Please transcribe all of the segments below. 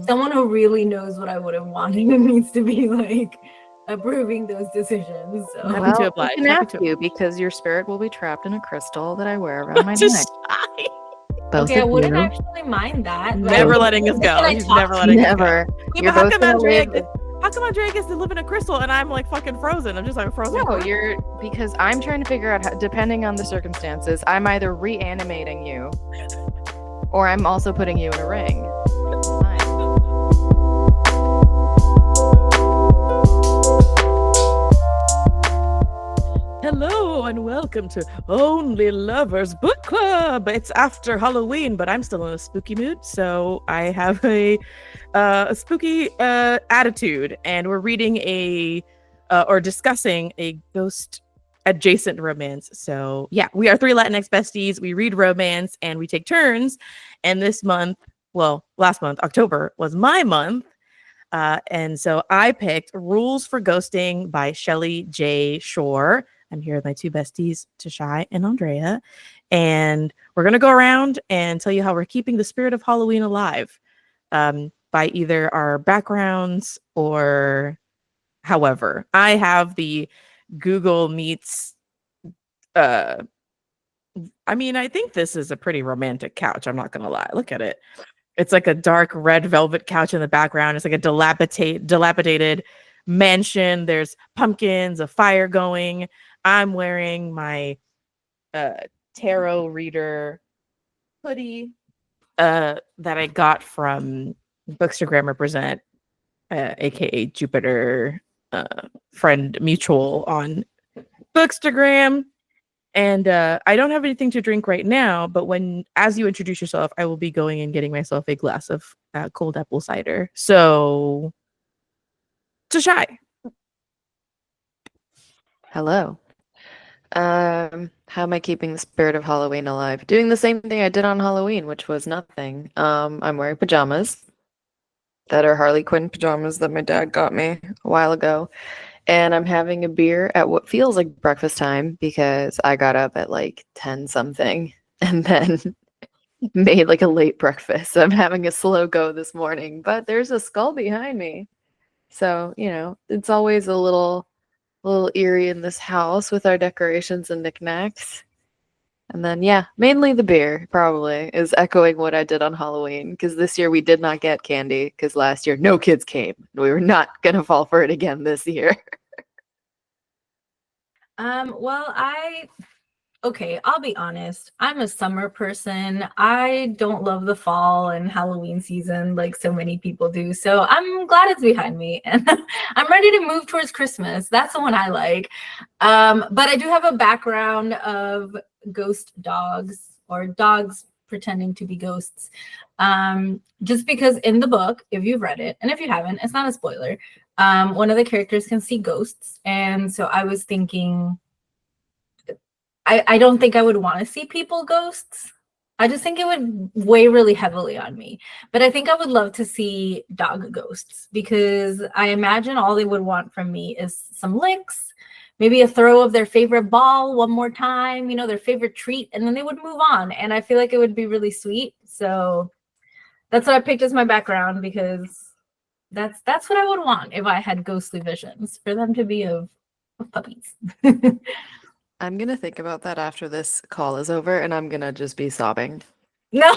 someone who really knows what I would have wanted needs to be like approving those decisions. So. I'm happy to oblige. I can ask you because your spirit will be trapped in a crystal that I wear around my To neck. shy. Both Okay, I of wouldn't you. actually mind that. Never Like, letting us go. can I She's talk never to letting us Never. go. Yeah, You're but both gonna live. how come Andrea gets to live in a crystal and I'm like fucking frozen? I'm just like a frozen. No, corpse. you're because I'm trying to figure out how, depending on the circumstances, I'm either reanimating you or I'm also putting you in a ring. Fine. Hello and welcome to Only Lovers Book Club. It's after Halloween, but I'm still in a spooky mood, so I have a spooky attitude, and we're reading or discussing a ghost adjacent romance. So yeah, we are three Latinx besties. We read romance and we take turns. And this month, well, last month, October was my month. And so I picked Rules for Ghosting by Shelly J. Shore. I'm here with my two besties, Tashai and Andrea. And we're going to go around and tell you how we're keeping the spirit of Halloween alive by either our backgrounds or however. I have the Google Meets. I think this is a pretty romantic couch. I'm not going to lie. Look at it. It's like a dark red velvet couch in the background. It's like a dilapidated mansion. There's pumpkins, a fire going. I'm wearing my tarot reader hoodie that I got from Bookstagram Represent, aka Jupiter friend mutual on Bookstagram. And I don't have anything to drink right now, but as you introduce yourself, I will be going and getting myself a glass of cold apple cider. So, Tashai. Hello. How am I keeping the spirit of Halloween alive? Doing the same thing I did on Halloween, which was nothing. I'm wearing pajamas that are Harley Quinn pajamas that my dad got me a while ago. And I'm having a beer at what feels like breakfast time because I got up at like 10 something and then made like a late breakfast. So I'm having a slow go this morning, but there's a skull behind me. So, it's always a little eerie in this house with our decorations and knickknacks. And then, yeah, mainly the beer probably is echoing what I did on Halloween because this year we did not get candy because last year no kids came. We were not going to fall for it again this year. Well, I'll be honest. I'm a summer person. I don't love the fall and Halloween season like so many people do. So I'm glad it's behind me and I'm ready to move towards Christmas. That's the one I like. But I do have a background of ghost dogs or dogs pretending to be ghosts. Just because in the book, if you've read it, and if you haven't, it's not a spoiler. One of the characters can see ghosts. And so I was thinking, I don't think I would want to see people ghosts. I just think it would weigh really heavily on me. But I think I would love to see dog ghosts because I imagine all they would want from me is some licks, maybe a throw of their favorite ball one more time, their favorite treat, and then they would move on. And I feel like it would be really sweet. So that's what I picked as my background because that's what I would want if I had ghostly visions, for them to be of puppies. I'm going to think about that after this call is over and I'm going to just be sobbing. No.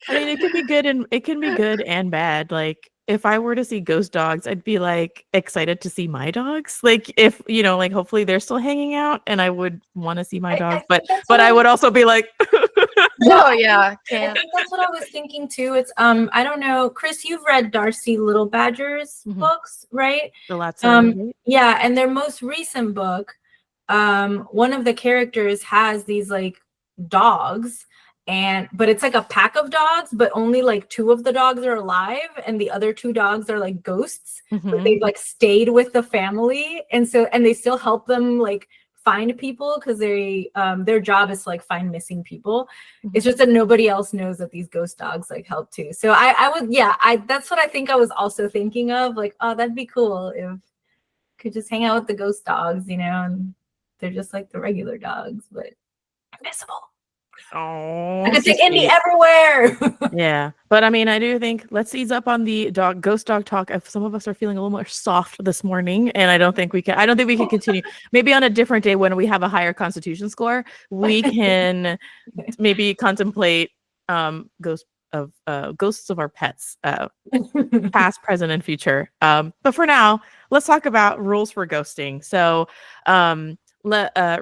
It can be good and bad. Like if I were to see ghost dogs, I'd be like excited to see my dogs. Like if like hopefully they're still hanging out, and I would want to see my dogs. But I would also be like, oh yeah, I think that's what I was thinking too. It's I don't know, Chris, you've read Darcy Little Badger's books, right? Yeah, and their most recent book, one of the characters has these like dogs, but it's like a pack of dogs, but only like 2 of the dogs are alive and the other 2 dogs are like ghosts, but they've like stayed with the family, and they still help them like find people because their job is to like find missing people. It's just that nobody else knows that these ghost dogs like help too. So I would, that's what I think I was also thinking of, like, oh, that'd be cool if could just hang out with the ghost dogs, and they're just like the regular dogs, but invisible. Oh, I could so take Indy sweet. everywhere. Yeah, but I mean, I do think let's ease up on the ghost dog talk. If some of us are feeling a little more soft this morning, and I don't think we can. I don't think we can continue. Maybe on a different day when we have a higher Constitution score, we can maybe contemplate ghosts of our pets, past, present, and future. But for now, let's talk about rules for ghosting. So,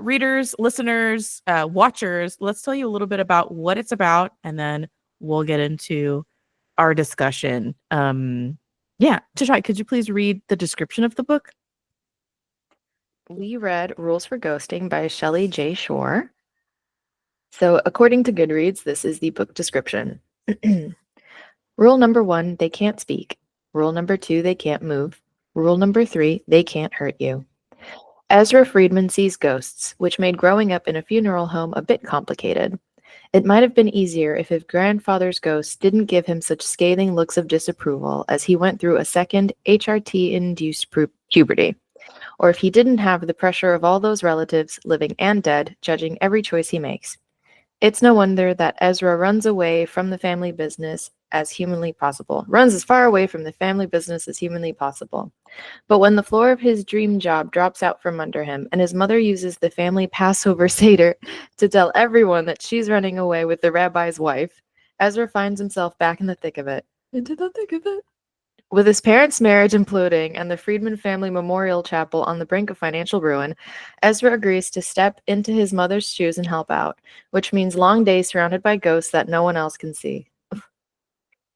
readers, listeners, watchers, let's tell you a little bit about what it's about, and then we'll get into our discussion. Yeah, Tashai, could you please read the description of the book? We read Rules for Ghosting by Shelly J. Shore. So, according to Goodreads, this is the book description. Rule number 1, they can't speak. Rule number 2, they can't move. Rule number 3, they can't hurt you. Ezra Friedman sees ghosts, which made growing up in a funeral home a bit complicated. It might have been easier if his grandfather's ghost didn't give him such scathing looks of disapproval as he went through a second HRT-induced puberty, or if he didn't have the pressure of all those relatives, living and dead, judging every choice he makes. It's no wonder that Ezra runs away from the family business as humanly possible. Runs as far away from the family business as humanly possible. But when the floor of his dream job drops out from under him and his mother uses the family Passover Seder to tell everyone that she's running away with the rabbi's wife, Ezra finds himself back in the thick of it. Into the thick of it. With his parents' marriage imploding and the Friedman family memorial chapel on the brink of financial ruin, Ezra agrees to step into his mother's shoes and help out, which means long days surrounded by ghosts that no one else can see.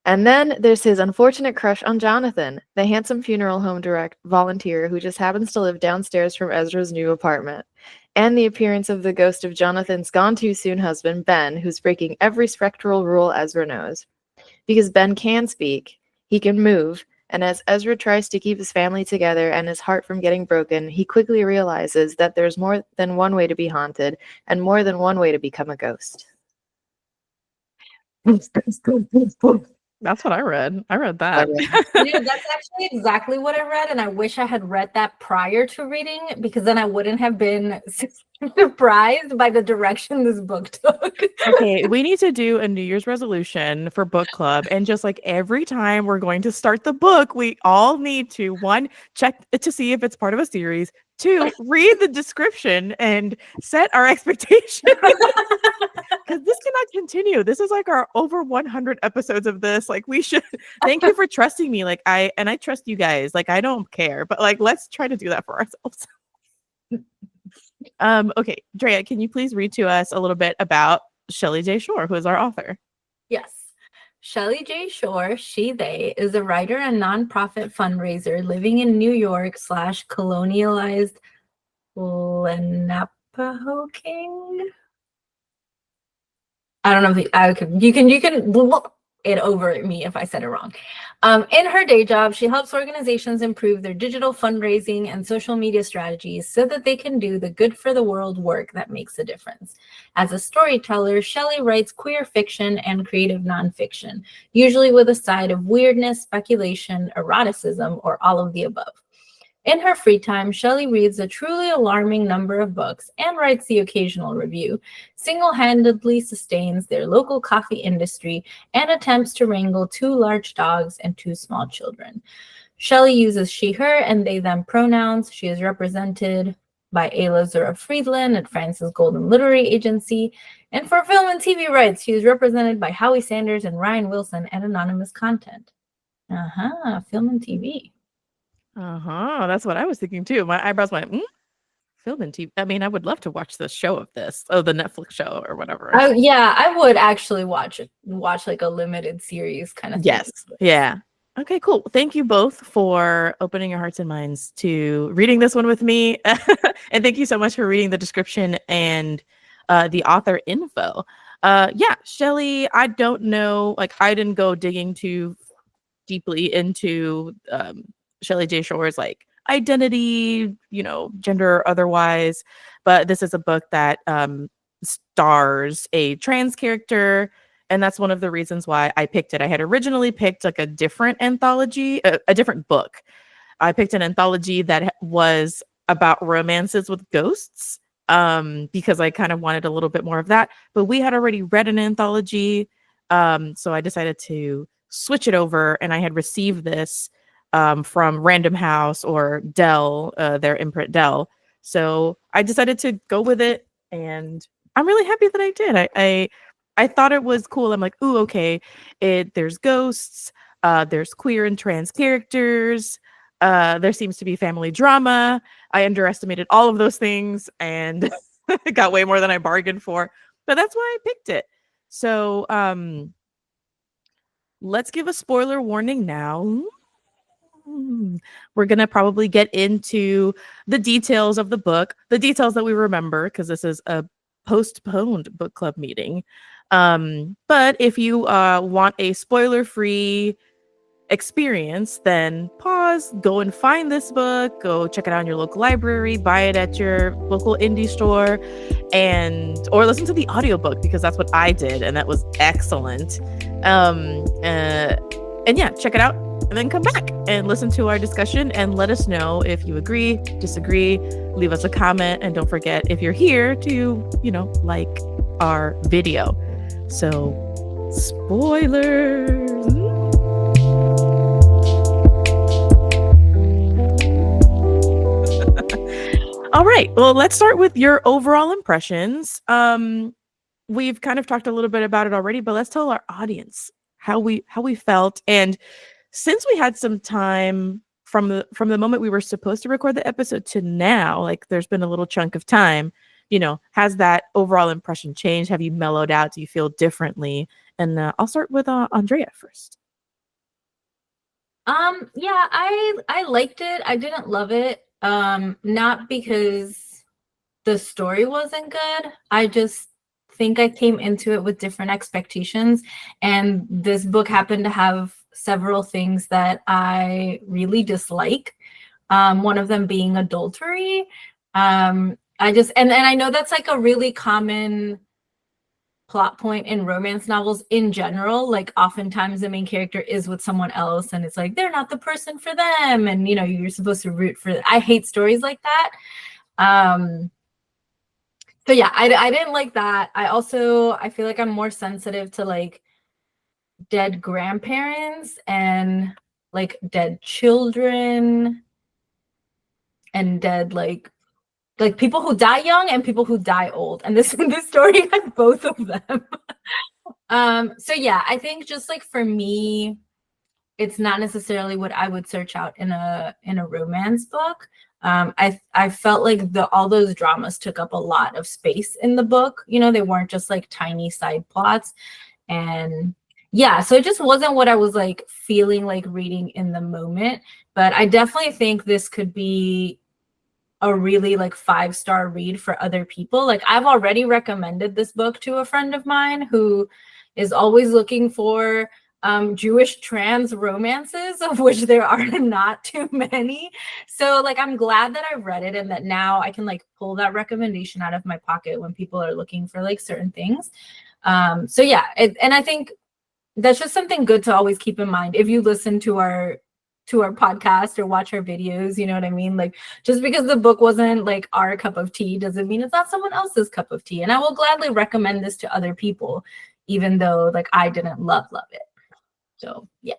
And then there's his unfortunate crush on Jonathan, the handsome funeral home volunteer who just happens to live downstairs from Ezra's new apartment. And the appearance of the ghost of Jonathan's gone-too-soon husband, Ben, who's breaking every spectral rule Ezra knows. Because Ben can speak, he can move, and as Ezra tries to keep his family together and his heart from getting broken, he quickly realizes that there's more than one way to be haunted, and more than one way to become a ghost. That's what I read. I read that. That's actually exactly what I read, and I wish I had read that prior to reading, because then I wouldn't have been surprised by the direction this book took. Okay, we need to do a New Year's resolution for book club, and just like every time we're going to start the book, we all need to, 1, check to see if it's part of a series, 2, read the description and set our expectations. Because this cannot continue. This is like our over 100 episodes of this. Like, we should thank you for trusting me. Like, I trust you guys. Like, I don't care, but like, let's try to do that for ourselves. Okay, Drea, can you please read to us a little bit about Shelly J. Shore, who is our author? Yes. Shelly J. Shore, they, is a writer and nonprofit fundraiser living in New York / colonialized Lenapehoe King. I don't know if you can look it over at me if I said it wrong. In her day job, she helps organizations improve their digital fundraising and social media strategies so that they can do the good for the world work that makes a difference. As a storyteller, Shelly writes queer fiction and creative nonfiction, usually with a side of weirdness, speculation, eroticism, or all of the above. In her free time, Shelly reads a truly alarming number of books and writes the occasional review, single-handedly sustains their local coffee industry, and attempts to wrangle 2 large dogs and 2 small children. Shelly uses she, her, and they, them pronouns. She is represented by Ayla Zura Friedland at Francis Golden Literary Agency. And for film and TV rights, she is represented by Howie Sanders and Ryan Wilson at Anonymous Content. Film and TV. That's what I was thinking too. My eyebrows went, film and TV. I mean, I would love to watch the show of this. Oh, the Netflix show or whatever. Yeah, I would actually watch like a limited series kind of thing. Yes. Yeah. Okay, cool. Thank you both for opening your hearts and minds to reading this one with me. And thank you so much for reading the description and the author info. Yeah, Shelly, I don't know. Like, I didn't go digging too deeply into Shelly J. Shore's like identity, gender or otherwise, but this is a book that stars a trans character, and that's one of the reasons why I picked it. I had originally picked like a different anthology, a different book. I picked an anthology that was about romances with ghosts, because I kind of wanted a little bit more of that. But we had already read an anthology, so I decided to switch it over, and I had received this from Random House or Dell, their imprint Dell. So I decided to go with it, and I'm really happy that I did. I thought it was cool. I'm like, ooh, okay. There's ghosts, there's queer and trans characters, there seems to be family drama. I underestimated all of those things and it got way more than I bargained for. But that's why I picked it. So let's give a spoiler warning now. We're going to probably get into the details of the book, the details that we remember, because this is a postponed book club meeting. But if you want a spoiler-free experience, then pause, go and find this book, go check it out in your local library, buy it at your local indie store, or listen to the audiobook, because that's what I did, and that was excellent. And yeah, check it out and then come back and listen to our discussion and let us know if you agree, disagree, leave us a comment, and don't forget, if you're here, to, like our video. So, spoilers. All right. Well, let's start with your overall impressions. We've kind of talked a little bit about it already, but let's tell our audience how we felt. And since we had some time from the moment we were supposed to record the episode to now, like there's been a little chunk of time, has that overall impression changed? Have you mellowed out? Do you feel differently? And I'll start with Andrea first. Yeah, I liked it. I didn't love it. Not because the story wasn't good. I just think I came into it with different expectations, and this book happened to have several things that I really dislike. One of them being adultery. And I know that's like a really common plot point in romance novels in general. Like oftentimes the main character is with someone else and it's like they're not the person for them, and you're supposed to root for I hate stories like that. So yeah, I didn't like that. I feel like I'm more sensitive to like dead grandparents and like dead children and dead like people who die young and people who die old, and this story had both of them. So yeah, I think just like for me, it's not necessarily what I would search out in a romance book. I felt like all those dramas took up a lot of space in the book. They weren't just like tiny side plots, and yeah, so it just wasn't what I was like feeling like reading in the moment. But I definitely think this could be a really like 5-star read for other people. Like I've already recommended this book to a friend of mine who is always looking for Jewish trans romances, of which there are not too many. So like I'm glad that I read it and that now I can like pull that recommendation out of my pocket when people are looking for like certain things. So yeah, and I think that's just something good to always keep in mind if you listen to our podcast or watch our videos. You know what I mean? Like just because the book wasn't like our cup of tea doesn't mean it's not someone else's cup of tea. And I will gladly recommend this to other people, even though like I didn't love it. So yeah.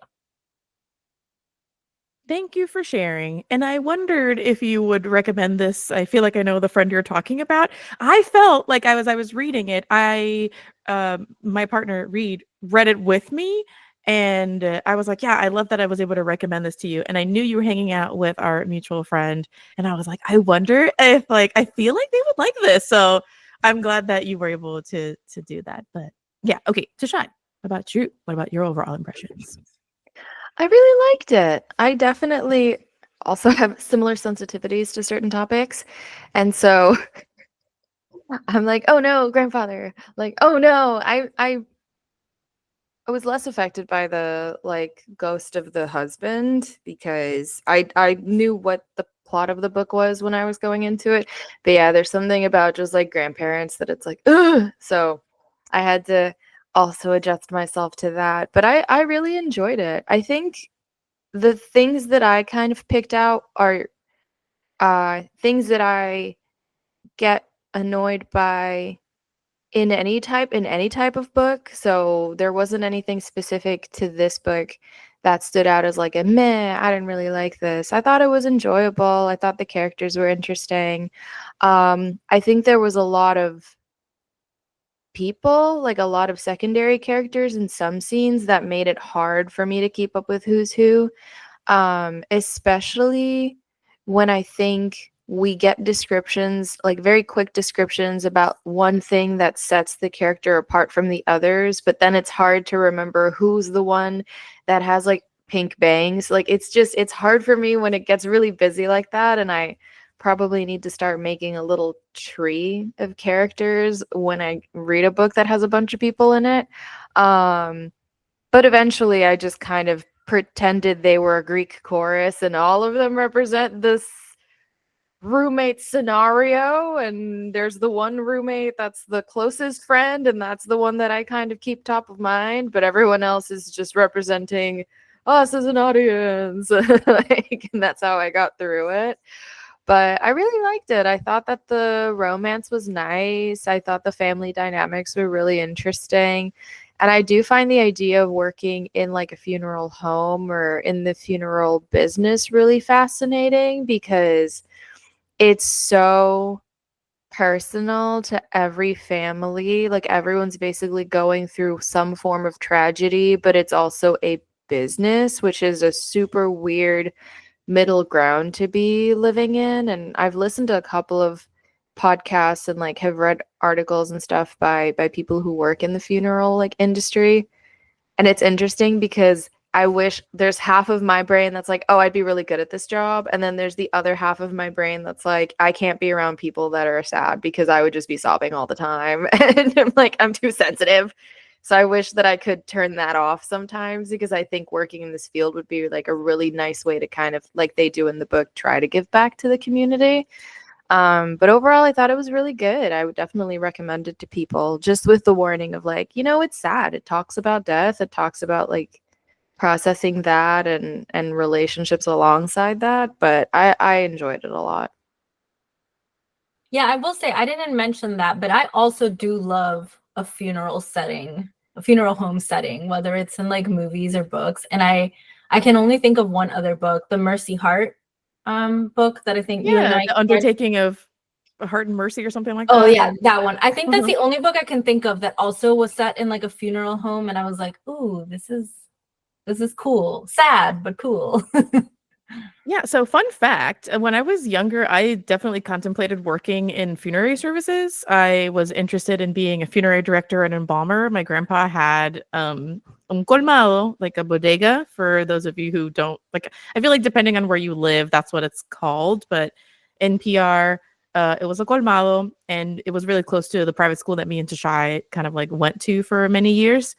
Thank you for sharing. And I wondered if you would recommend this. I feel like I know the friend you're talking about. I felt like I was reading it. My partner read it with me. And I was like, yeah, I love that I was able to recommend this to you. And I knew you were hanging out with our mutual friend. And I was like, I wonder if like, I feel like they would like this. So I'm glad that you were able to do that. But yeah. Okay. Tashawn, what about your overall impressions? I really liked it. I definitely also have similar sensitivities to certain topics. And so I'm like, oh no, grandfather. Like, oh no. I was less affected by the like ghost of the husband because I knew what the plot of the book was when I was going into it. But yeah, there's something about just like grandparents that it's like, ugh. So I had to also adjust myself to that. But I really enjoyed it. I think the things that I kind of picked out are things that I get annoyed by in any type of book. So there wasn't anything specific to this book that stood out as like a meh, I didn't really like this. I thought it was enjoyable. I thought the characters were interesting. I think there was a lot of people, like a lot of secondary characters in some scenes that made it hard for me to keep up with who's who. Especially when I think we get descriptions, like very quick descriptions about one thing that sets the character apart from the others, but then it's hard to remember who's the one that has like pink bangs. Like it's hard for me when it gets really busy like that, and I probably need to start making a little tree of characters when I read a book that has a bunch of people in it. But eventually I just kind of pretended they were a Greek chorus and all of them represent this roommate scenario. And there's the one roommate that's the closest friend, and that's the one that I kind of keep top of mind. But everyone else is just representing us as an audience. Like, and that's how I got through it. But I really liked it. I thought that the romance was nice. I thought the family dynamics were really interesting. And I do find the idea of working in like a funeral home or in the funeral business really fascinating because it's so personal to every family. Like everyone's basically going through some form of tragedy, but it's also a business, which is a super weird middle ground to be living in. And I've listened to a couple of podcasts and like have read articles and stuff by people who work in the funeral like industry. And it's interesting because I wish there's half of my brain that's like, oh, I'd be really good at this job. And then there's the other half of my brain that's like, I can't be around people that are sad because I would just be sobbing all the time. And I'm like, I'm too sensitive. So I wish that I could turn that off sometimes because I think working in this field would be like a really nice way to kind of, like they do in the book, try to give back to the community. But overall, I thought it was really good. I would definitely recommend it to people, just with the warning of like, it's sad. It talks about death. It talks about like processing that and relationships alongside that. But I enjoyed it a lot. Yeah, I will say I didn't mention that, but I also do love a funeral setting, a funeral home setting, whether it's in like movies or books. And I can only think of one other book, the Mercy Heart book that I think you and I The Undertaking of Heart and Mercy or something like Oh that. yeah, that one. I think that's the only book I can think of that also was set in like a funeral home, and I was like, "Ooh, this is cool. Sad, but cool." Yeah, so fun fact, when I was younger, I definitely contemplated working in funerary services. I was interested in being a funerary director and embalmer. My grandpa had un colmado, like a bodega, for those of you who don't like. I feel like depending on where you live, that's what it's called, but in PR, it was a colmado, and it was really close to the private school that me and Tashai kind of like went to for many years.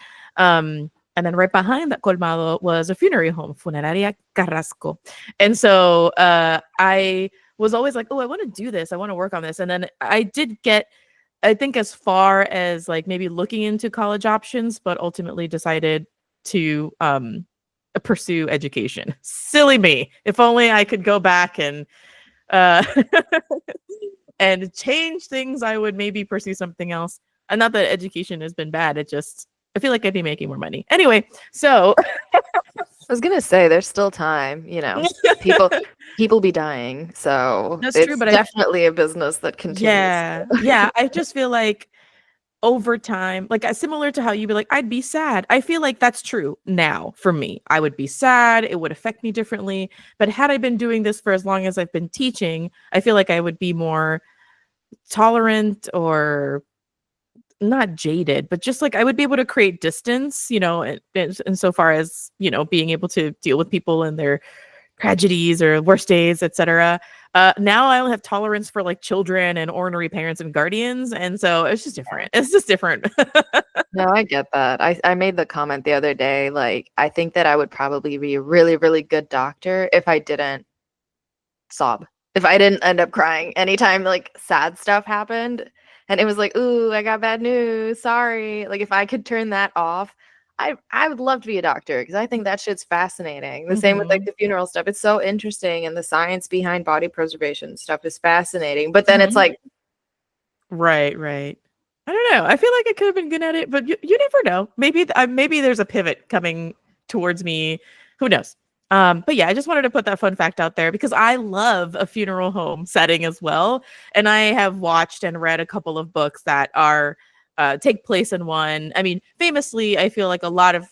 And then right behind that colmado was a funerary home, Funeraria Carrasco. And so I was always like, oh, I want to do this. I want to work on this. And then I did get, I think, as far as like maybe looking into college options, but ultimately decided to pursue education. Silly me. If only I could go back and uh, and change things, I would maybe pursue something else. And not that education has been bad. It just, I feel like I'd be making more money. Anyway, so I was gonna say there's still time, people be dying. So that's it's true, but definitely a business that continues. yeah. I just feel like over time, like similar to how you'd be like, I'd be sad. I feel like that's true now for me. I would be sad. It would affect me differently. But had I been doing this for as long as I've been teaching, I feel like I would be more tolerant, or not jaded, but just like I would be able to create distance, insofar as, being able to deal with people and their tragedies or worst days, etc. Now I only have tolerance for like children and ornery parents and guardians. And so it's just different. It's just different. No, I get that. I made the comment the other day, like, I think that I would probably be a really, really good doctor if I didn't sob. If I didn't end up crying anytime like sad stuff happened and it was like, ooh, I got bad news, sorry. Like if I could turn that off, I would love to be a doctor because I think that shit's fascinating. The same with like the funeral stuff. It's so interesting, and the science behind body preservation stuff is fascinating. But then it's like Right, right. I don't know. I feel like I could have been good at it, but you never know. Maybe maybe there's a pivot coming towards me. Who knows? But yeah, I just wanted to put that fun fact out there because I love a funeral home setting as well, and I have watched and read a couple of books that are take place in one. I mean, famously, I feel like a lot of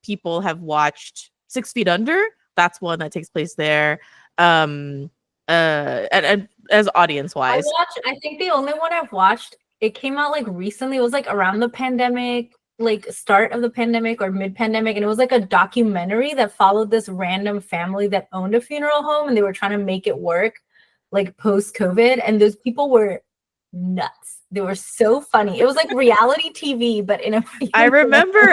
people have watched 6 Feet Under. That's one that takes place there. And as audience wise. I think the only one I've watched, it came out like recently. It was like around the pandemic, like start of the pandemic or mid-pandemic, and it was like a documentary that followed this random family that owned a funeral home, and they were trying to make it work like post-COVID, and those people were nuts. They were so funny. It was like reality TV, but in a I remember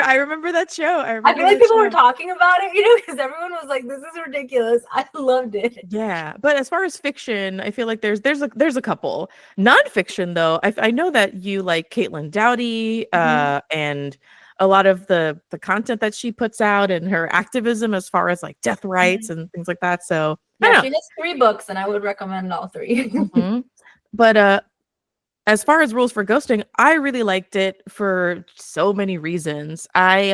that show. I feel like people were talking about it, because everyone was like, "This is ridiculous." I loved it. Yeah, but as far as fiction, I feel like there's a couple. Nonfiction though, I know that you like Caitlin Doughty, and a lot of the content that she puts out and her activism as far as like death rights and things like that. So yeah, she has 3 books, and I would recommend all 3. But as far as rules for ghosting, I really liked it for so many reasons. I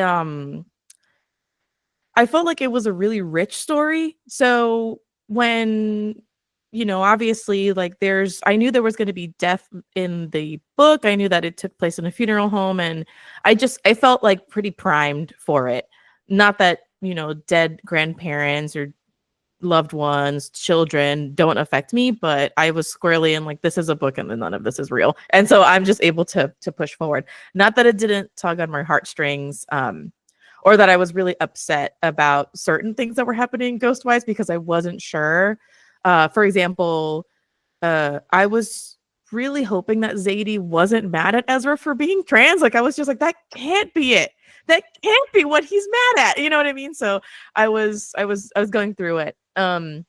felt like it was a really rich story. So when, obviously like I knew there was going to be death in the book. I knew that it took place in a funeral home, and I felt like pretty primed for it. Not that, dead grandparents or loved ones, children don't affect me, but I was squarely in like, this is a book and then none of this is real. And so I'm just able to push forward. Not that it didn't tug on my heartstrings, or that I was really upset about certain things that were happening ghost-wise because I wasn't sure. For example, I was really hoping that Zadie wasn't mad at Ezra for being trans. Like I was just like, that can't be it. That can't be what he's mad at. You know what I mean? So I was going through it. I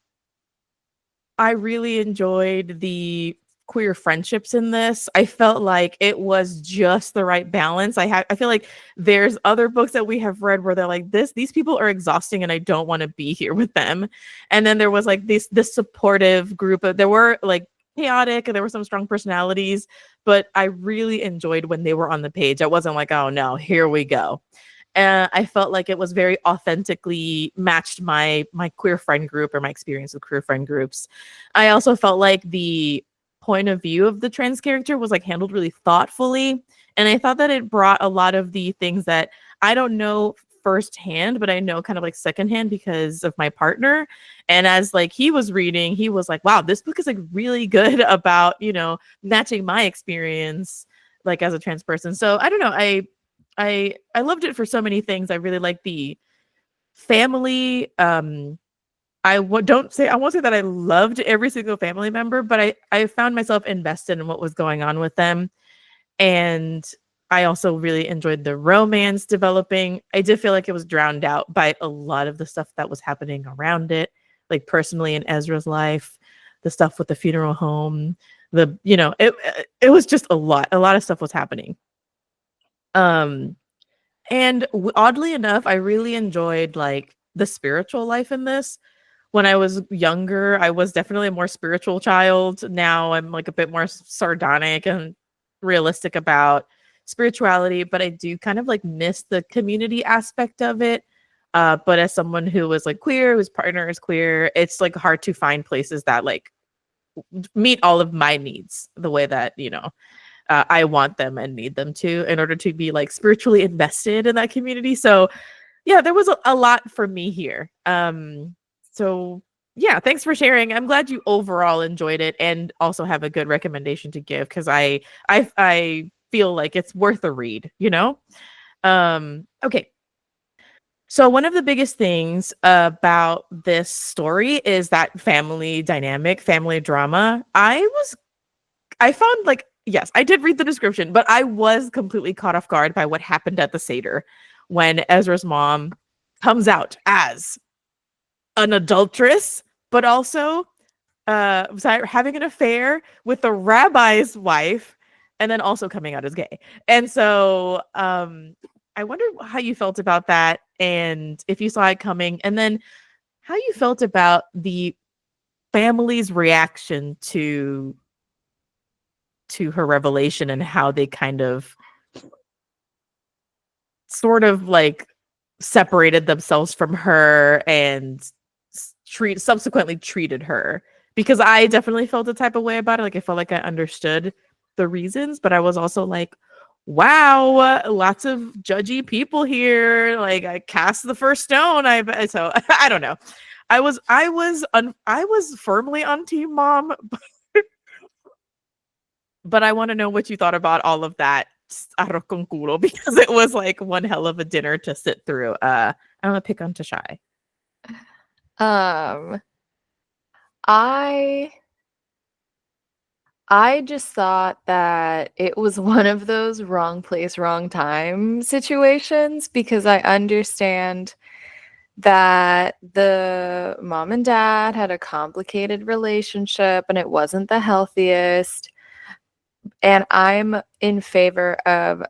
really enjoyed the queer friendships in this. I felt like it was just the right balance. I feel like there's other books that we have read where they're like, these people are exhausting and I don't want to be here with them. And then there was like this supportive group there were like chaotic and there were some strong personalities, but I really enjoyed when they were on the page. I wasn't like, oh no, here we go. I felt like it was very authentically matched my queer friend group or my experience with queer friend groups. I also felt like the point of view of the trans character was like handled really thoughtfully. And I thought that it brought a lot of the things that I don't know firsthand, but I know kind of like secondhand because of my partner. And as like he was reading, he was like, wow, this book is like really good about, matching my experience like as a trans person. So I don't know. I loved it for so many things. I really like the family. I won't say that I loved every single family member, but I found myself invested in what was going on with them. And I also really enjoyed the romance developing. I did feel like it was drowned out by a lot of the stuff that was happening around it, like personally in Ezra's life, the stuff with the funeral home, it was just a lot of stuff was happening. And oddly enough, I really enjoyed like the spiritual life in this. When I was younger, I was definitely a more spiritual child. Now I'm like a bit more sardonic and realistic about spirituality, but I do kind of like miss the community aspect of it. But as someone who was like queer, whose partner is queer, it's like hard to find places that like meet all of my needs the way that, I want them and need them to in order to be like spiritually invested in that community. So yeah, there was a lot for me here. So yeah, thanks for sharing. I'm glad you overall enjoyed it and also have a good recommendation to give because I feel like it's worth a read, Okay. So one of the biggest things about this story is that family dynamic, family drama. I found like, yes, I did read the description, but I was completely caught off guard by what happened at the Seder when Ezra's mom comes out as an adulteress, but also having an affair with the rabbi's wife, and then also coming out as gay. And so I wonder how you felt about that and if you saw it coming, and then how you felt about the family's reaction to to her revelation and how they kind of sort of like separated themselves from her and subsequently treated her, because I definitely felt a type of way about it. Like I felt like I understood the reasons, but I was also like, wow, lots of judgy people here. Like I cast the first stone. So I don't know. I was firmly on team mom, but I want to know what you thought about all of that arroz con culo, because it was like one hell of a dinner to sit through. I'm gonna pick on Tashai. I just thought that it was one of those wrong place, wrong time situations, because I understand that the mom and dad had a complicated relationship and it wasn't the healthiest. And I'm in favor of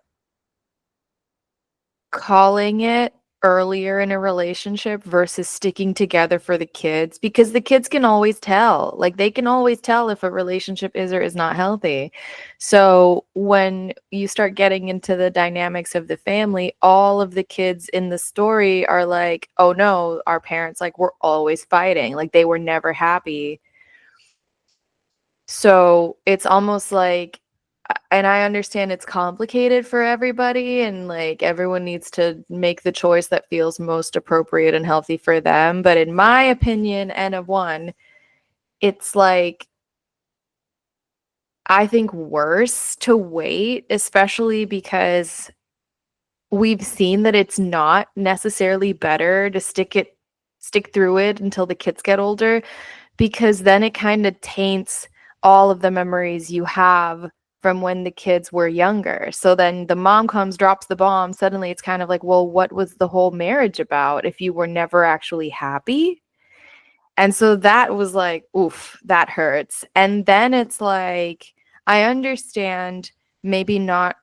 calling it earlier in a relationship versus sticking together for the kids, because the kids can always tell. Like they can always tell if a relationship is or is not healthy. So when you start getting into the dynamics of the family, all of the kids in the story are like, oh no, our parents like were always fighting. Like they were never happy. So it's almost like, and I understand it's complicated for everybody and like everyone needs to make the choice that feels most appropriate and healthy for them. But in my opinion, N of one, it's like, I think worse to wait, especially because we've seen that it's not necessarily better to stick through it until the kids get older, because then it kind of taints all of the memories you have from when the kids were younger. So then the mom comes, drops the bomb. Suddenly it's kind of like, well, what was the whole marriage about if you were never actually happy? And so that was like, oof, that hurts. And then it's like, I understand maybe not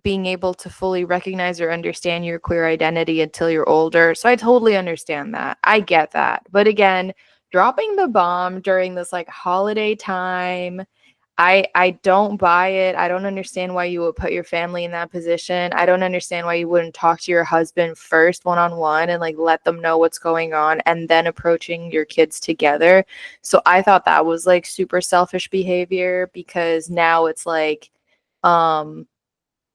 being able to fully recognize or understand your queer identity until you're older. So I totally understand that. I get that. But again, dropping the bomb during this like holiday time, I don't buy it. I don't understand why you would put your family in that position. I don't understand why you wouldn't talk to your husband first one-on-one and like let them know what's going on and then approaching your kids together. So I thought that was like super selfish behavior, because now it's like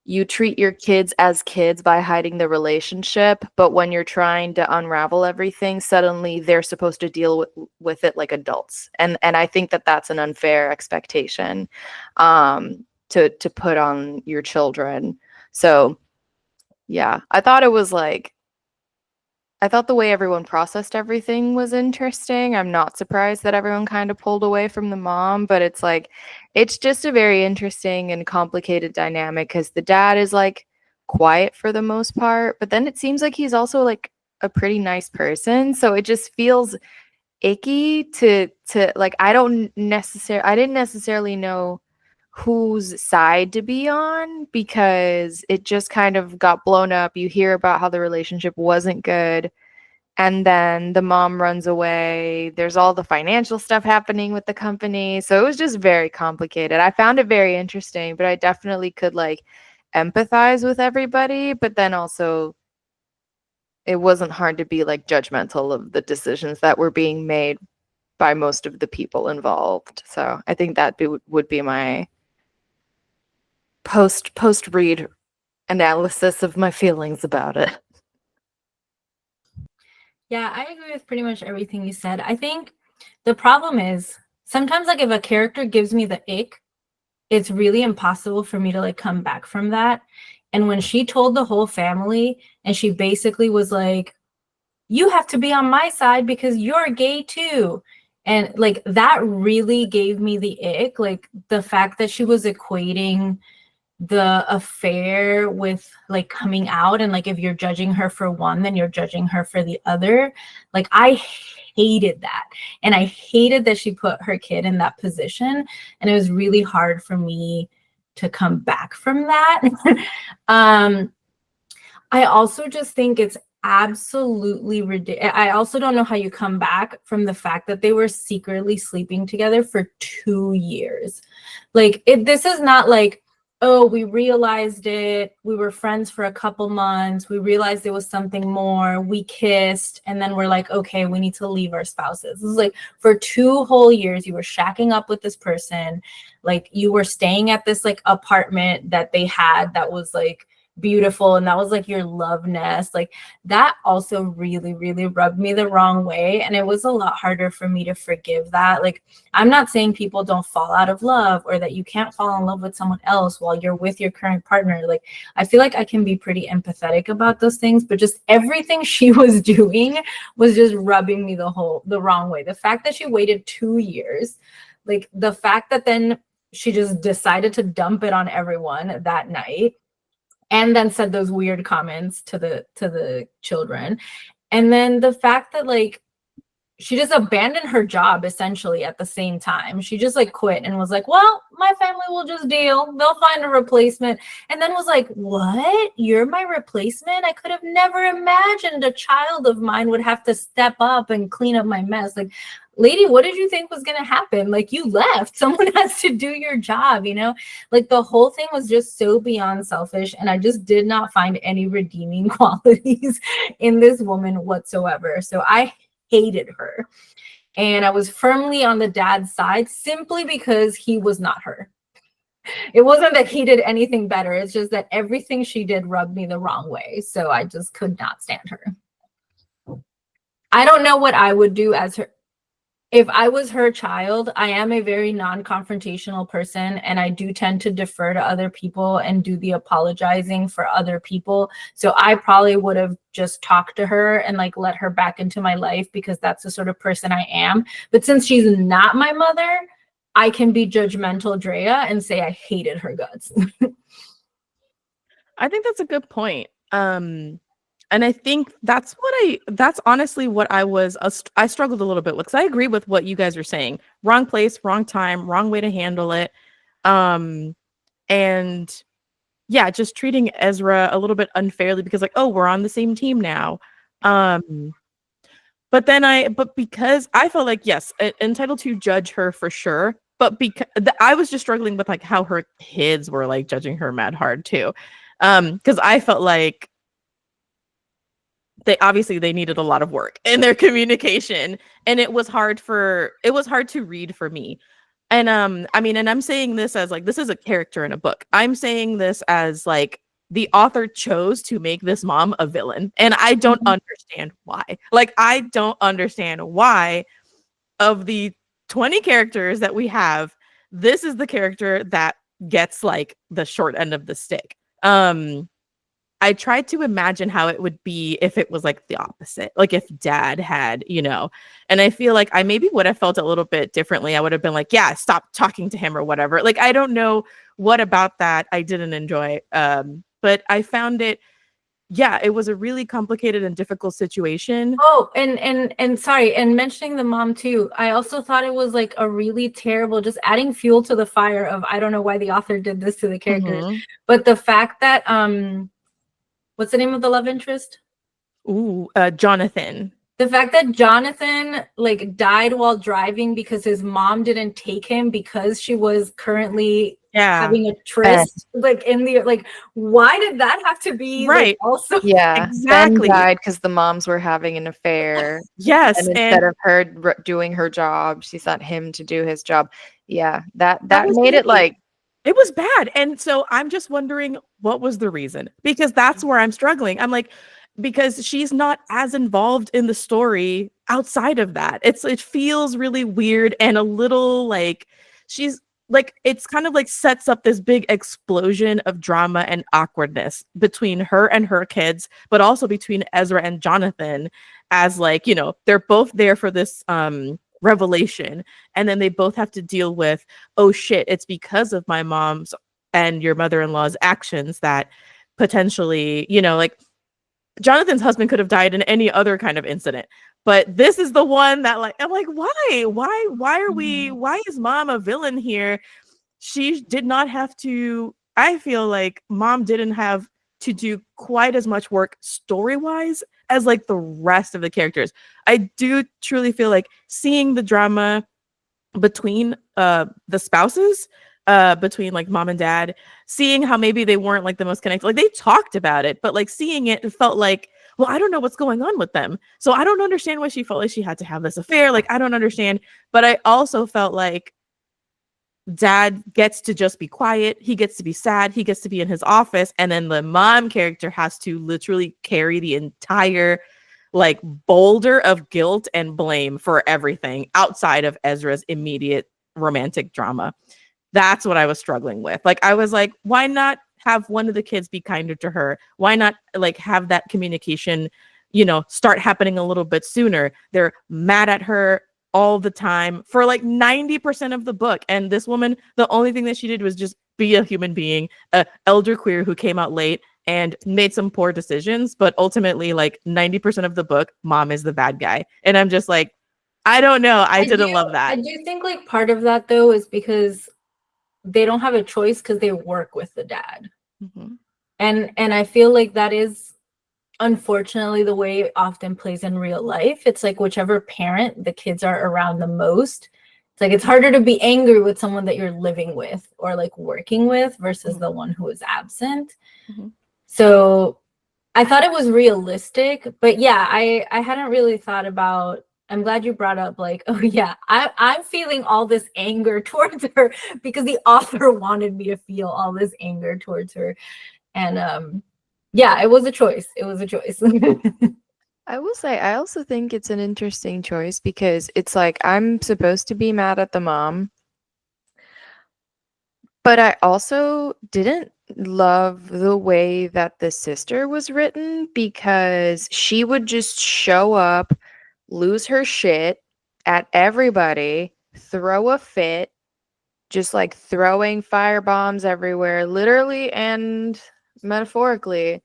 you treat your kids as kids by hiding the relationship, but when you're trying to unravel everything, suddenly they're supposed to deal with it like adults. And I think that that's an unfair expectation to put on your children. So yeah, I thought the way everyone processed everything was interesting. I'm not surprised that everyone kind of pulled away from the mom, but it's like, it's just a very interesting and complicated dynamic, because the dad is like quiet for the most part, but then it seems like he's also like a pretty nice person. So it just feels icky to like, I didn't necessarily know whose side to be on, because it just kind of got blown up. You hear about how the relationship wasn't good, and then the mom runs away. There's all the financial stuff happening with the company. So it was just very complicated. I found it very interesting, but I definitely could like empathize with everybody, but then also it wasn't hard to be like judgmental of the decisions that were being made by most of the people involved. So I think that would be my post read analysis of my feelings about it. Yeah, I agree with pretty much everything you said. I think the problem is sometimes like if a character gives me the ick, it's really impossible for me to like come back from that. And when she told the whole family and she basically was like, you have to be on my side because you're gay too. And like that really gave me the ick. Like the fact that she was equating the affair with like coming out, and like if you're judging her for one, then you're judging her for the other. Like I hated that, and I hated that she put her kid in that position, and it was really hard for me to come back from that. I also just think it's absolutely ridiculous. I also don't know how you come back from the fact that they were secretly sleeping together for 2 years. Like, this is not like, oh, we realized it, we were friends for a couple months, we realized there was something more, we kissed, and then we're like, okay, we need to leave our spouses. This is like, for 2 whole years you were shacking up with this person, like you were staying at this like apartment that they had that was like beautiful, and that was like your love nest. Like, that also really, really rubbed me the wrong way, and it was a lot harder for me to forgive that. Like, I'm not saying people don't fall out of love or that you can't fall in love with someone else while you're with your current partner. Like, I feel like I can be pretty empathetic about those things, but just everything she was doing was just rubbing me the wrong way. The fact that she waited 2 years, like the fact that then she just decided to dump it on everyone that night, and then said those weird comments to the children, and then the fact that like she just abandoned her job essentially at the same time. She just like quit and was like, well, my family will just deal, they'll find a replacement, and then was like, what, you're my replacement? I could have never imagined a child of mine would have to step up and clean up my mess. Like, lady, what did you think was going to happen? Like, you left, someone has to do your job, you know? Like, the whole thing was just so beyond selfish, and I just did not find any redeeming qualities in this woman whatsoever. So I hated her, and I was firmly on the dad's side simply because he was not her. It wasn't that he did anything better, it's just that everything she did rubbed me the wrong way, so I just could not stand her. I don't know what I would do as her if I was her child. I am a very non-confrontational person, and I do tend to defer to other people and do the apologizing for other people. So I probably would have just talked to her and like let her back into my life, because that's the sort of person I am. But since she's not my mother, I can be judgmental, Drea, and say I hated her guts. I think that's a good point. And I think that's honestly what I struggled a little bit with, because I agree with what you guys are saying. Wrong place, wrong time, wrong way to handle it. And yeah, just treating Ezra a little bit unfairly because like, oh, we're on the same team now. But because I felt like, yes, entitled to judge her for sure. But because I was just struggling with like how her kids were like judging her mad hard too. Because I felt like they needed a lot of work in their communication, and it was hard to read for me. And I mean, and I'm saying this as like, this is a character in a book. I'm saying this as like the author chose to make this mom a villain, and I don't understand why. Like, I don't understand why, of the 20 characters that we have, this is the character that gets like the short end of the stick. I tried to imagine how it would be if it was like the opposite, like if dad had, and I feel like I maybe would have felt a little bit differently. I would have been like, yeah, stop talking to him or whatever. Like, I don't know what about that I didn't enjoy. But I found it, yeah, it was a really complicated and difficult situation. Oh, and sorry, and mentioning the mom too, I also thought it was like a really terrible, just adding fuel to the fire of, I don't know why the author did this to the characters, but the fact that what's the name of the love interest? Ooh, Jonathan. The fact that Jonathan like died while driving because his mom didn't take him because she was currently having a tryst, like in the like, why did that have to be right? Like, also, yeah, exactly. Ben died because the moms were having an affair. Yes, and instead of her doing her job, she sent him to do his job. Yeah, that made it like. It was bad. And so I'm just wondering, what was the reason? Because that's where I'm struggling. I'm like, because she's not as involved in the story outside of that. It feels really weird and a little like she's like, it's kind of like sets up this big explosion of drama and awkwardness between her and her kids, but also between Ezra and Jonathan, as like, they're both there for this revelation, and then they both have to deal with, oh shit, it's because of my mom's and your mother-in-law's actions that potentially, like Jonathan's husband could have died in any other kind of incident, but this is the one that like, I'm like, why is mom a villain here? She did not have to. I feel like mom didn't have to do quite as much work story-wise as like the rest of the characters. I do truly feel like seeing the drama between the spouses, between like mom and dad, seeing how maybe they weren't like the most connected, like they talked about it, but like seeing it felt like, well, I don't know what's going on with them, so I don't understand why she felt like she had to have this affair, like I don't understand. But I also felt like dad gets to just be quiet, he gets to be sad, he gets to be in his office, and then the mom character has to literally carry the entire like boulder of guilt and blame for everything outside of Ezra's immediate romantic drama. That's what I was struggling with. Like I was like, why not have one of the kids be kinder to her? Why not like have that communication, start happening a little bit sooner? They're mad at her all the time for like 90% of the book. And this woman, the only thing that she did was just be a human being, a elder queer who came out late and made some poor decisions. But ultimately, like 90% of the book, mom is the bad guy. And I'm just like, I don't know. I didn't love that. I do think like part of that though is because they don't have a choice because they work with the dad. Mm-hmm. And I feel like that is unfortunately the way it often plays in real life. It's like whichever parent the kids are around the most, it's like it's harder to be angry with someone that you're living with or like working with versus the one who is absent. So I thought it was realistic, but yeah, I hadn't really thought about. I'm glad you brought up like, oh yeah, I'm feeling all this anger towards her because the author wanted me to feel all this anger towards her. And yeah, it was a choice. It was a choice. I will say, I also think it's an interesting choice because it's like I'm supposed to be mad at the mom, but I also didn't love the way that the sister was written because she would just show up, lose her shit at everybody, throw a fit, just like throwing fire bombs everywhere, literally and metaphorically,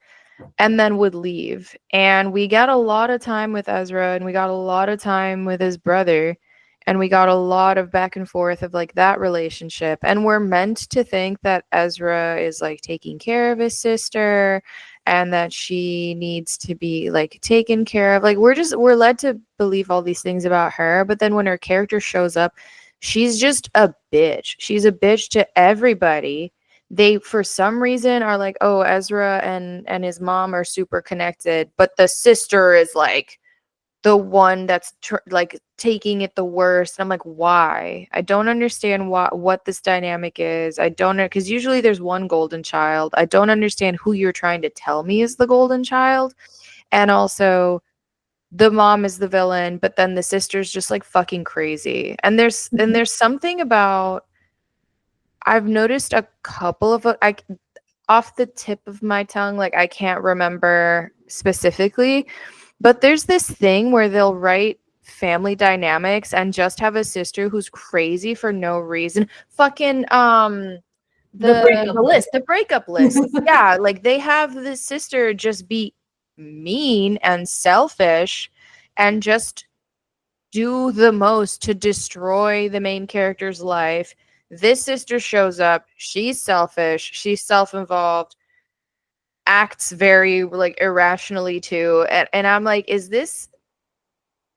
and then would leave. And we got a lot of time with Ezra, and we got a lot of time with his brother, and we got a lot of back and forth of like that relationship. And we're meant to think that Ezra is like taking care of his sister and that she needs to be like taken care of. Like we're led to believe all these things about her, but then when her character shows up, she's just a bitch. She's a bitch to everybody. They for some reason are like, oh, Ezra and his mom are super connected, but the sister is like the one that's like taking it the worst. And I'm like, why? I don't understand what this dynamic is. I don't know, because usually there's one golden child. I don't understand who you're trying to tell me is the golden child. And also the mom is the villain, but then the sister's just like fucking crazy. And there's something about, I've noticed a couple of off the tip of my tongue, like I can't remember specifically, but there's this thing where they'll write family dynamics and just have a sister who's crazy for no reason. Fucking the breakup list. Yeah, like they have the sister just be mean and selfish and just do the most to destroy the main character's life. This sister shows up, she's selfish, she's self-involved, acts very like irrationally too. And I'm like, is this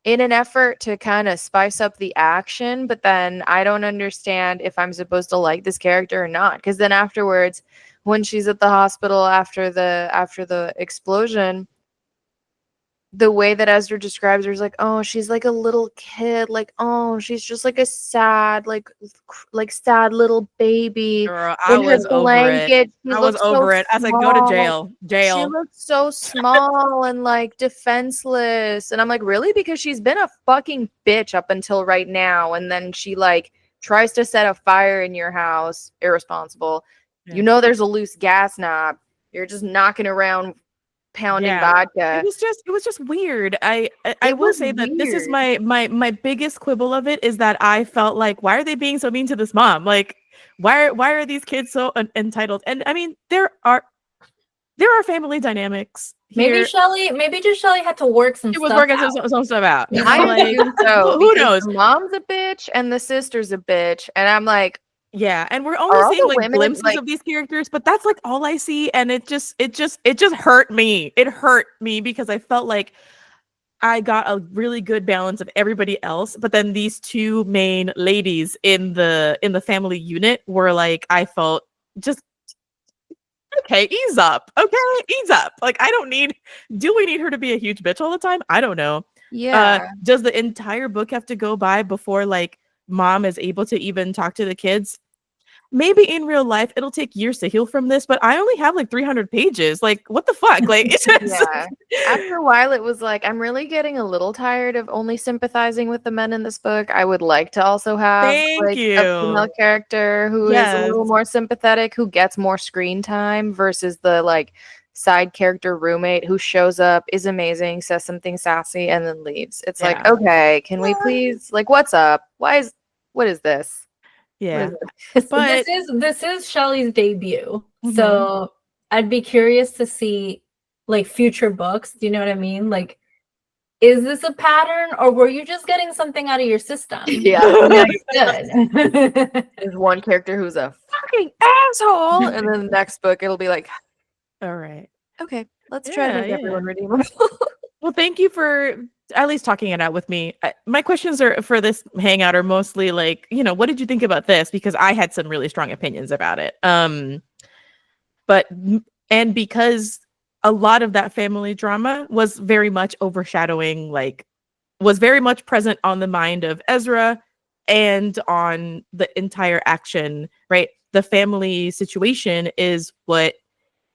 in an effort to kind of spice up the action? But then I don't understand if I'm supposed to like this character or not. Because then afterwards, when she's at the hospital after the explosion, the way that Ezra describes her is like, oh, she's like a little kid, like, oh, she's just like a sad, like sad little baby. Girl, I was over it. I was over it. I was like, go to jail. She looks so small and like defenseless. And I'm like, really? Because she's been a fucking bitch up until right now. And then she like tries to set a fire in your house. Irresponsible. Yeah. You know there's a loose gas knob. You're just knocking around pounding vodka. It was just weird. I will say that this is my biggest quibble of it is that I felt like, why are they being so mean to this mom? Like, why are these kids so entitled? And I mean, there are family dynamics here. Maybe Shelly had to work some. She was working some stuff out. I like, assume so. Who knows? The mom's a bitch and the sister's a bitch, and I'm like, Yeah, and we're only Are all seeing the like women glimpses like of these characters, but that's like all I see, and it just hurt me. It hurt me because I felt like I got a really good balance of everybody else, but then these two main ladies in the family unit were like, I felt just okay, ease up. Okay, ease up. Like I don't need do we need her to be a huge bitch all the time? I don't know. yeah. Does the entire book have to go by before like mom is able to even talk to the kids? Maybe in real life it'll take years to heal from this, but I only have like 300 pages. Like what the fuck? Like it's just Yeah. After a while, it was like, I'm really getting a little tired of only sympathizing with the men in this book. I would like to also have thank like a female you. character who is a Yes. little more sympathetic, who gets more screen time versus the like side character roommate who shows up, is amazing, says something sassy, and then leaves. It's like, Yeah. okay, can we Yeah. please, like, what's up? What is this? What Yeah. is this? But This is Shelley's debut. Mhm. So I'd be curious to see like future books. Do you know what I mean? Like, is this a pattern or were you just getting something out of your system? Yeah. Now you're good. There's one character who's a fucking asshole, and then the next book it'll be like, all right. okay, let's try to Yeah, make yeah. everyone redeemable. Well, thank you for at least talking it out with me. My questions are for this hangout are mostly like, what did you think about this? Because I had some really strong opinions about it. But and because a lot of that family drama was very much overshadowing, like, was very much present on the mind of Ezra and on the entire action, right? The family situation is what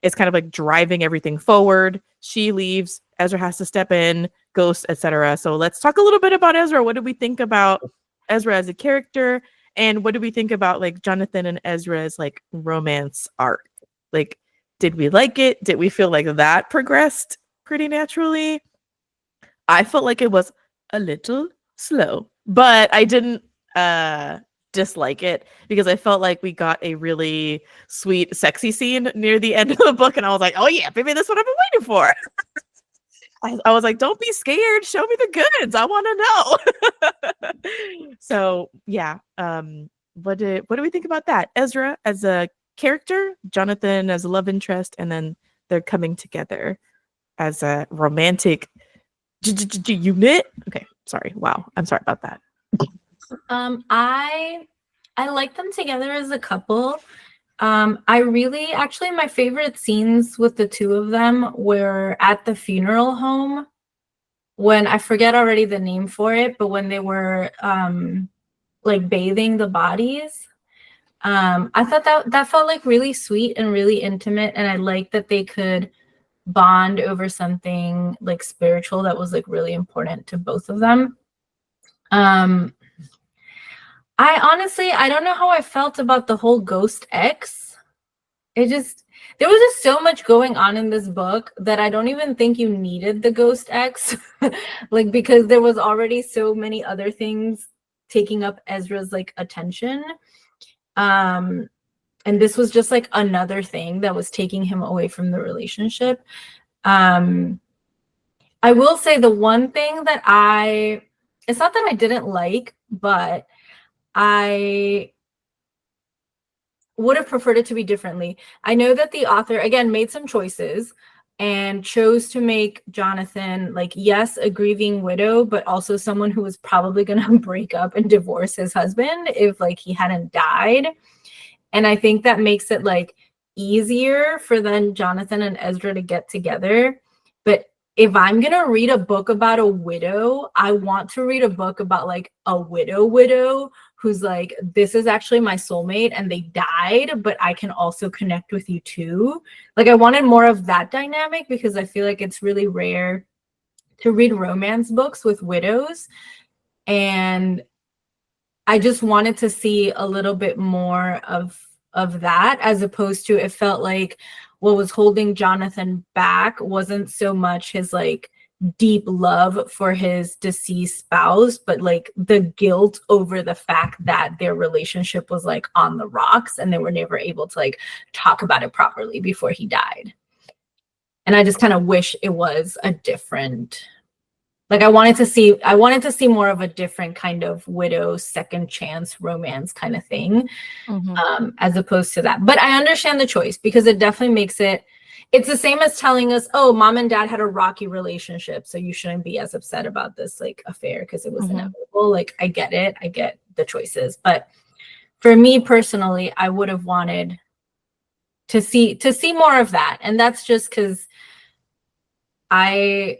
is kind of like driving everything forward. She leaves, Ezra has to step in, Ghost, etc. So let's talk a little bit about Ezra. What do we think about Ezra as a character? And what do we think about like Jonathan and Ezra's like romance arc? Like, did we like it? Did we feel like that progressed pretty naturally? I felt like it was a little slow, but I didn't dislike it because I felt like we got a really sweet, sexy scene near the end of the book, and I was like, "Oh yeah, baby, that's what I've been waiting for." I was like, "Don't be scared. Show me the goods. I want to know." So yeah, what do we think about that? Ezra as a character, Jonathan as a love interest, and then they're coming together as a romantic unit. Okay, sorry. Wow, I'm sorry about that. I like them together as a couple. I really actually my favorite scenes with the two of them were at the funeral home when I forget already the name for it, but when they were like bathing the bodies. I thought that felt like really sweet and really intimate, and I liked that they could bond over something like spiritual that was like really important to both of them. I don't know how I felt about the whole Ghost X. There was just so much going on in this book that I don't even think you needed the Ghost X. Like, because there was already so many other things taking up Ezra's like attention. And this was just like another thing that was taking him away from the relationship. I will say the one thing that it's not that I didn't like, but I would have preferred it to be differently. I know that the author, again, made some choices and chose to make Jonathan, like, yes, a grieving widow, but also someone who was probably going to break up and divorce his husband if, like, he hadn't died. And I think that makes it, like, easier for then Jonathan and Ezra to get together. But if I'm going to read a book about a widow, I want to read a book about, like, a widow who's like, this is actually my soulmate and they died, but I can also connect with you too. Like, I wanted more of that dynamic because I feel like it's really rare to read romance books with widows. And I just wanted to see a little bit more of that, as opposed to, it felt like what was holding Jonathan back wasn't so much his like deep love for his deceased spouse, but like the guilt over the fact that their relationship was like on the rocks and they were never able to like talk about it properly before he died. And I just kind of wish it was a different Like I wanted to see more of a different kind of widow second chance romance kind of thing, as opposed to that. But I understand the choice because it definitely makes it's the same as telling us, oh, mom and dad had a rocky relationship, so you shouldn't be as upset about this like affair because it was inevitable. Like I get it, I get the choices, but for me personally, I would have wanted to see more of that, and that's just because I've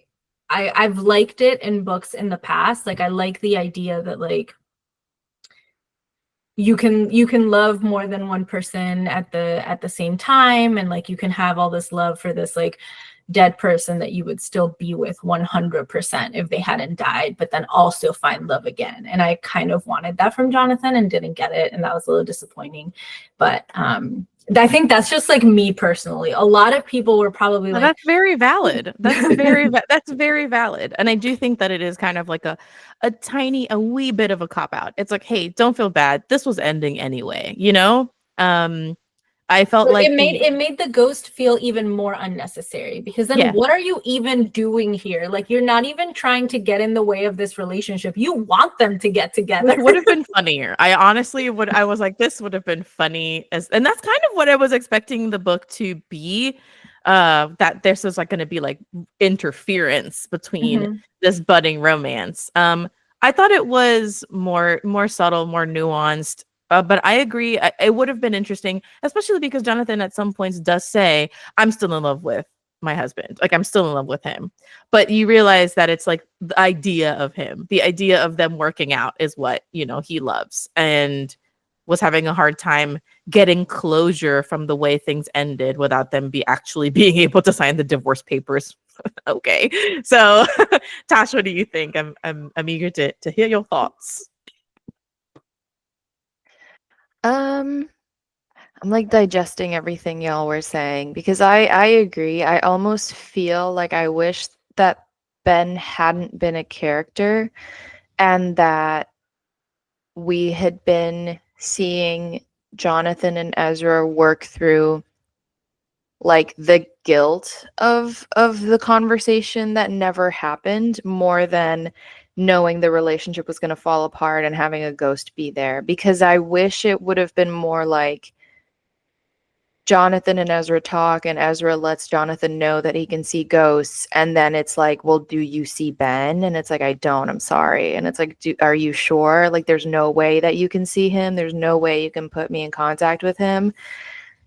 liked it in books in the past. Like I like the idea that like you can love more than one person at the same time, and like you can have all this love for this like dead person that you would still be with 100% if they hadn't died, but then also find love again. And I kind of wanted that from Jonathan and didn't get it, and that was a little disappointing. But I think that's just like me personally. A lot of people were probably like, that's very valid. That's that's very valid. And I do think that it is kind of like a wee bit of a cop out. It's like, hey, don't feel bad. This was ending anyway, you know? I felt like it made the ghost feel even more unnecessary, because then what are you even doing here? Like you're not even trying to get in the way of this relationship. You want them to get together. Which would have been funnier. I honestly I was like, this would have been funny, and that's kind of what I was expecting the book to be. That this is like going to be like interference between this budding romance. I thought it was more subtle, more nuanced. But I agree. It would have been interesting, especially because Jonathan at some points does say, I'm still in love with my husband. Like, I'm still in love with him. But you realize that it's like the idea of him, the idea of them working out is what, you know, he loves, and was having a hard time getting closure from the way things ended without them actually being able to sign the divorce papers. Okay. So, Tash, what do you think? I'm eager to hear your thoughts. I'm like digesting everything y'all were saying, because I agree. I almost feel like I wish that Ben hadn't been a character, and that we had been seeing Jonathan and Ezra work through like the guilt of the conversation that never happened, more than knowing the relationship was going to fall apart and having a ghost be there. Because I wish it would have been more like Jonathan and Ezra talk, and Ezra lets Jonathan know that he can see ghosts, and then it's like, well, do you see Ben? And it's like, I don't, I'm sorry. And it's like, are you sure? Like, there's no way that you can see him, there's no way you can put me in contact with him.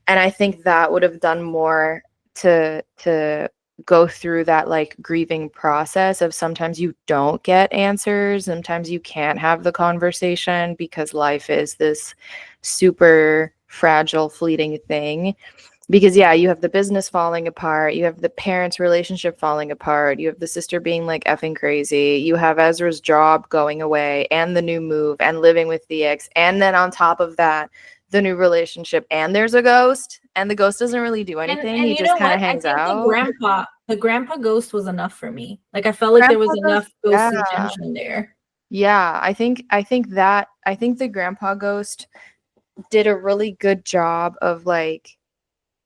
And I think that would have done more to go through that like grieving process of sometimes you don't get answers, sometimes you can't have the conversation because life is this super fragile, fleeting thing. Because you have the business falling apart, you have the parents' relationship falling apart, you have the sister being like effing crazy, you have Ezra's job going away, and the new move, and living with the ex, and then on top of that, the new relationship, and there's a ghost, and the ghost doesn't really do anything. And he just kind of hangs out. The grandpa ghost was enough for me. Like I felt like there was enough ghostly tension there. Yeah, I think the grandpa ghost did a really good job of like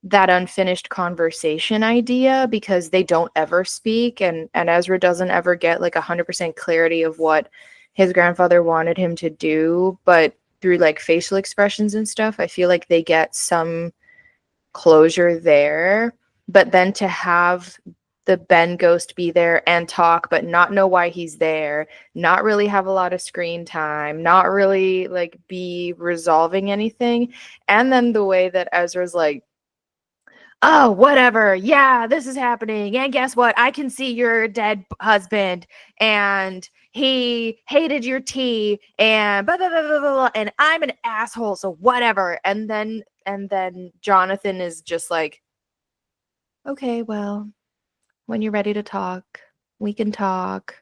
that unfinished conversation idea, because they don't ever speak, and Ezra doesn't ever get like 100% clarity of what his grandfather wanted him to do, but through like facial expressions and stuff, I feel like they get some closure there. But then to have the Ben ghost be there and talk, but not know why he's there, not really have a lot of screen time, not really like be resolving anything. And then the way that Ezra's like, oh, whatever, yeah, this is happening, and guess what, I can see your dead husband, and he hated your tea, and blah, blah, blah, blah, blah, and I'm an asshole, so whatever. And then Jonathan is just like, okay, well, when you're ready to talk, we can talk.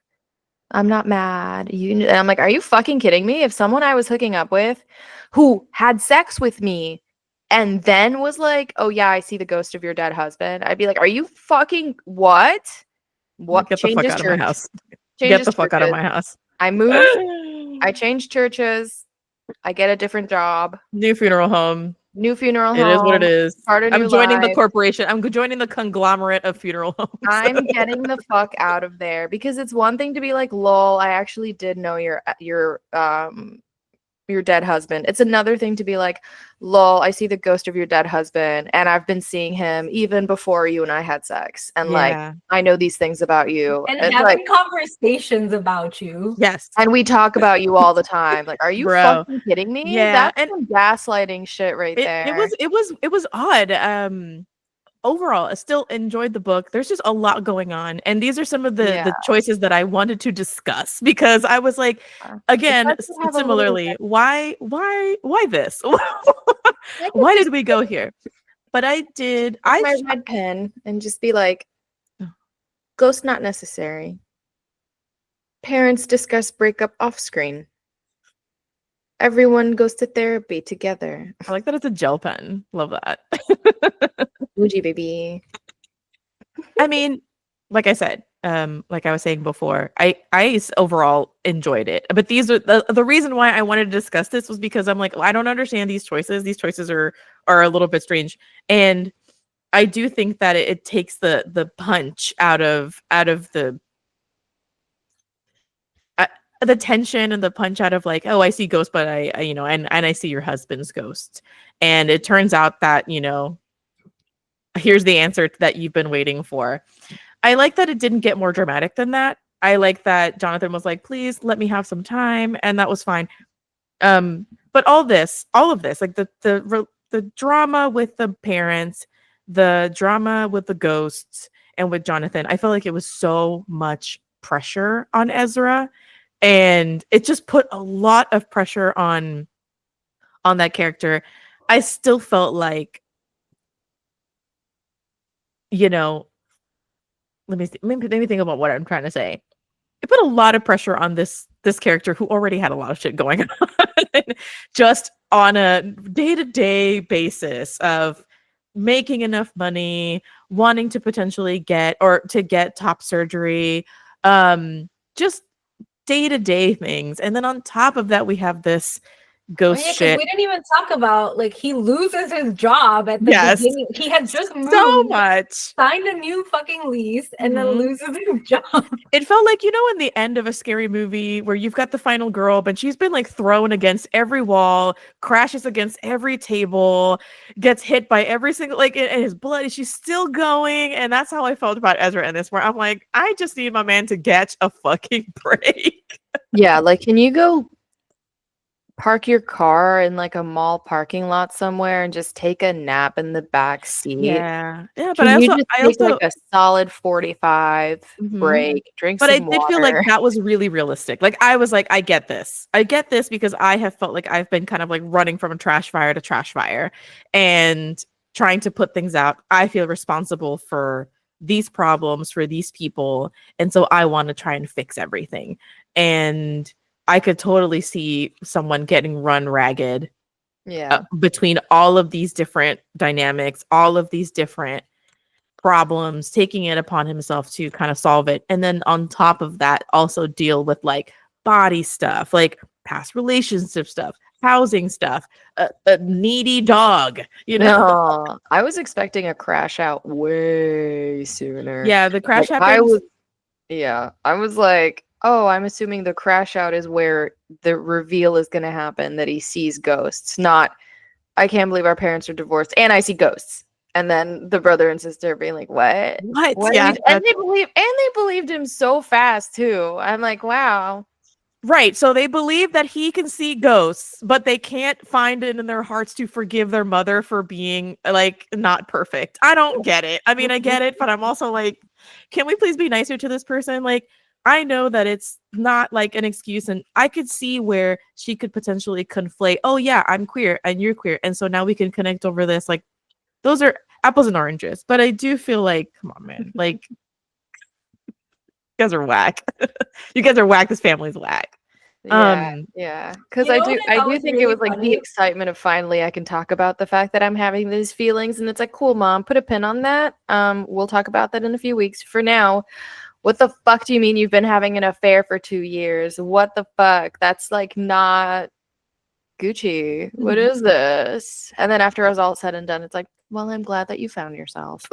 I'm not mad. And I'm like, are you fucking kidding me? If someone I was hooking up with who had sex with me and then was like, oh yeah, I see the ghost of your dead husband, I'd be like, are you fucking what? What? Get the fuck out of my house. Get the fuck out of my house. I move. I change churches. I get a different job. New funeral home. New funeral It is what it home. is. Start a new I'm joining the life. corporation. I'm joining the conglomerate of funeral homes. I'm getting the fuck out of there because it's one thing to be like, lol, I actually did know your dead husband. It's another thing to be like, lol, I see the ghost of your dead husband and I've been seeing him even before you and I had sex. And like, Yeah. I know these things about you. And It's having like, conversations about you. Yes. and we talk about you all the time. Like, are you Bro. fucking kidding me? Yeah. That's And some gaslighting shit right it there. was odd. Overall, I still enjoyed the book. There's just a lot going on, and these are some of Yeah. the choices that I wanted to discuss because I was like, again, Especially have a little similarly, why this? I could Why just did we go here? But I did. take my red pen and just be like, Oh. ghost not necessary. Parents discuss breakup off screen. Everyone goes to therapy together. I like that it's a gel pen. Love that. Bougie baby. I mean, like I said, like I was saying before, overall enjoyed it. But these are the reason why I wanted to discuss this was because I'm like, well, I don't understand these choices. These choices are a little bit strange, and I do think that it takes the punch out of uh, the tension and the punch out of like, oh, I see ghosts, but I and I see your husband's ghost, and it turns out that here's the answer that you've been waiting for. I like that it didn't get more dramatic than that. I like that Jonathan was like, please let me have some time, and that was fine. But all of this, like the drama with the parents, the drama with the ghosts, and with Jonathan, I felt like it was so much pressure on Ezra, and it just put a lot of pressure on that character. I still felt like, let me think about what I'm trying to say. It put a lot of pressure on this character who already had a lot of shit going on just on a day-to-day basis of making enough money, wanting to potentially get top surgery, just day-to-day things. And then on top of that, we have this ghost shit. We didn't even talk about like he loses his job at the beginning. He had just moved so much, signed a new fucking lease, and then Mhm. loses his job. It felt like, in the end of a scary movie where you've got the final girl, but she's been like thrown against every wall, crashes against every table, gets hit by every single, like, and his blood, she's still going. And that's how I felt about Ezra in this, where I'm like, I just need my man to catch a fucking break. Yeah, like, can you go park your car in like a mall parking lot somewhere and just take a nap in the back seat? Yeah, but Can you just I take also like a solid 45 Mhm. break, drink But I some did water? feel like that was really realistic. Like, I was like, I get this because I have felt like I've been kind of like running from a trash fire to trash fire and trying to put things out. I feel responsible for these problems for these people, and so I want to try and fix everything. And I could totally see someone getting run ragged Yeah. between all of these different dynamics, all of these different problems, taking it upon himself to kind of solve it. And then on top of that, also deal with like body stuff, like past relationship stuff, housing stuff, a needy dog, No, I was expecting a crash out way sooner. Yeah, the crash Like, happens. I was like, oh, I'm assuming the crash out is where the reveal is going to happen that he sees ghosts, not, I can't believe our parents are divorced and I see ghosts. And then the brother and sister being like, what? What? Yeah. And they believed him so fast too. I'm like, wow. Right. So they believe that he can see ghosts, but they can't find it in their hearts to forgive their mother for being like not perfect. I don't get it. I mean, I get it, but I'm also like, can we please be nicer to this person? Like, I know that it's not like an excuse, and I could see where she could potentially conflate, oh yeah, I'm queer and you're queer, and so now we can connect over this. Like, those are apples and oranges. But I do feel like, come on, man, like, you guys are whack. You guys are whack. This family's whack. Yeah. Because I do think it was like the excitement of finally I can talk about the fact that I'm having these feelings, and it's like, cool, mom, put a pin on that. We'll talk about that in a few weeks. For now, what the fuck do you mean you've been having an affair for 2 years? What the fuck? That's like not Gucci. What is this? And then after it was all said and done, it's like, well, I'm glad that you found yourself.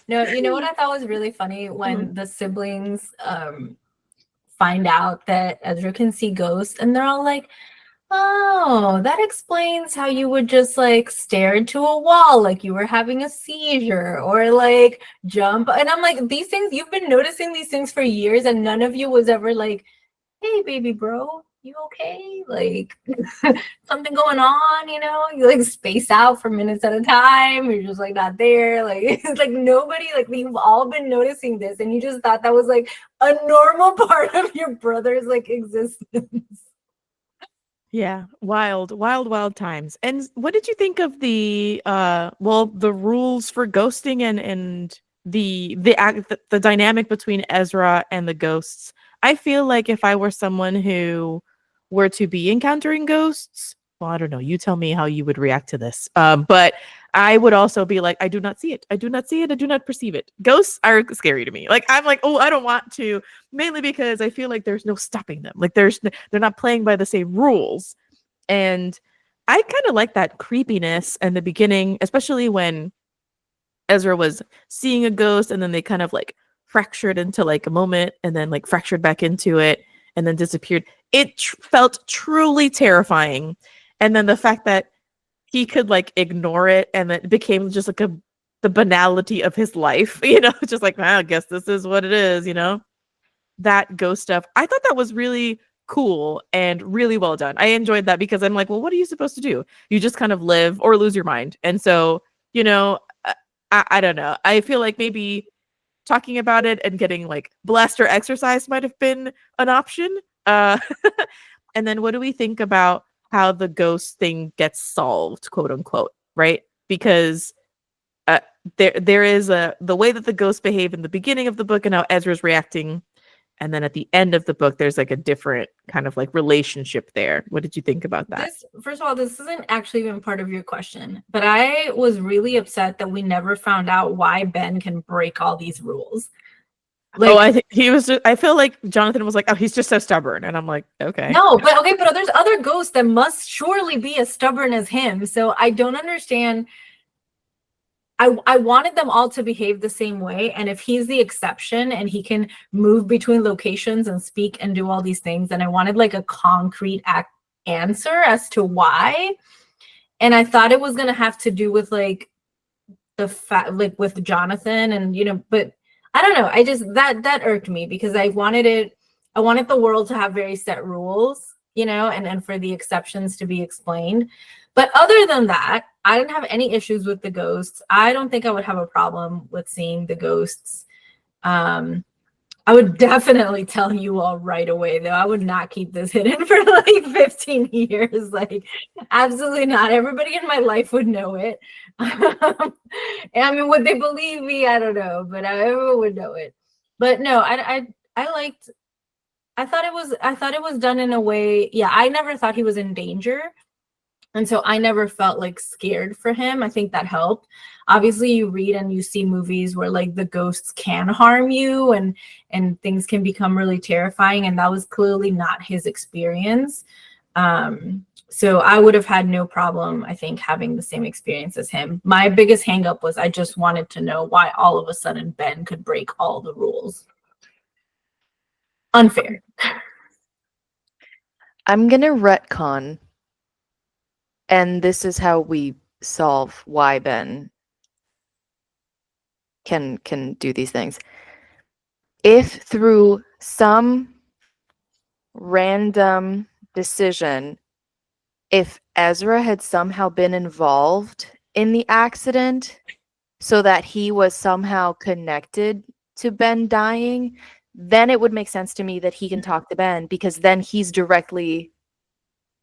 No, you know what I thought was really funny when the siblings find out that Ezra can see ghosts, and they're all like, oh, that explains how you would just like stare into a wall like you were having a seizure, or like jump. And I'm like, these things, you've been noticing these things for years, and none of you was ever like, hey, baby bro, you okay? Like, something going on, you know? You like space out for minutes at a time. You're just like not there. Like, it's like nobody, like, we've all been noticing this, and you just thought that was like a normal part of your brother's like existence. Yeah, wild times. And what did you think of the the rules for ghosting and the dynamic between Ezra and the ghosts? I feel like if I were someone who were to be encountering ghosts, well, I don't know, you tell me how you would react to this. But I would also be like, I do not see it. I do not see it. I do not perceive it. Ghosts are scary to me. Like, I'm like, oh, I don't want to, mainly because I feel like there's no stopping them. Like, they're not playing by the same rules. And I kind of like that creepiness in the beginning, especially when Ezra was seeing a ghost and then they kind of like fractured into like a moment and then like fractured back into it and then disappeared. It felt truly terrifying. And then the fact that he could like ignore it and it became just like the banality of his life, you know, just like, I guess this is what it is, you know, that ghost stuff. I thought that was really cool and really well done. I enjoyed that because I'm like, well, what are you supposed to do? You just kind of live or lose your mind. And so, you know, I don't know. I feel like maybe talking about it and getting like blaster exercise might have been an option. And then what do we think about how the ghost thing gets solved, quote unquote, right? Because there is the way that the ghosts behave in the beginning of the book and how Ezra's reacting, and then at the end of the book there's like a different kind of like relationship there. What did you think about that? First of all, this isn't actually even part of your question, but I was really upset that we never found out why Ben can break all these rules. Like, I think he was I feel like Jonathan was like, oh, he's just so stubborn, and I'm like, okay. No, but there's other ghosts that must surely be as stubborn as him. So I don't understand. I wanted them all to behave the same way, and if he's the exception and he can move between locations and speak and do all these things, then I wanted like a concrete answer as to why. And I thought it was gonna have to do with like the fact, like with Jonathan, and you know, but I don't know. I just that irked me because I wanted the world to have very set rules, you know, and for the exceptions to be explained. But other than that, I didn't have any issues with the ghosts. I don't think I would have a problem with seeing the ghosts. I would definitely tell you all right away, though. I would not keep this hidden for like 15 years. Like, absolutely not. Everybody in my life would know it. I mean, would they believe me? I don't know, but everyone would know it. But no, I thought it was done in a way. Yeah, I never thought he was in danger. And so I never felt like scared for him. I think that helped. Obviously, you read and you see movies where like the ghosts can harm you and things can become really terrifying. And that was clearly not his experience. So I would have had no problem, I think, having the same experience as him. My biggest hangup was I just wanted to know why all of a sudden Ben could break all the rules. Unfair. I'm going to retcon. And this is how we solve why Ben can do these things. If through some random decision, if Ezra had somehow been involved in the accident so that he was somehow connected to Ben dying, then it would make sense to me that he can talk to Ben, because then he's directly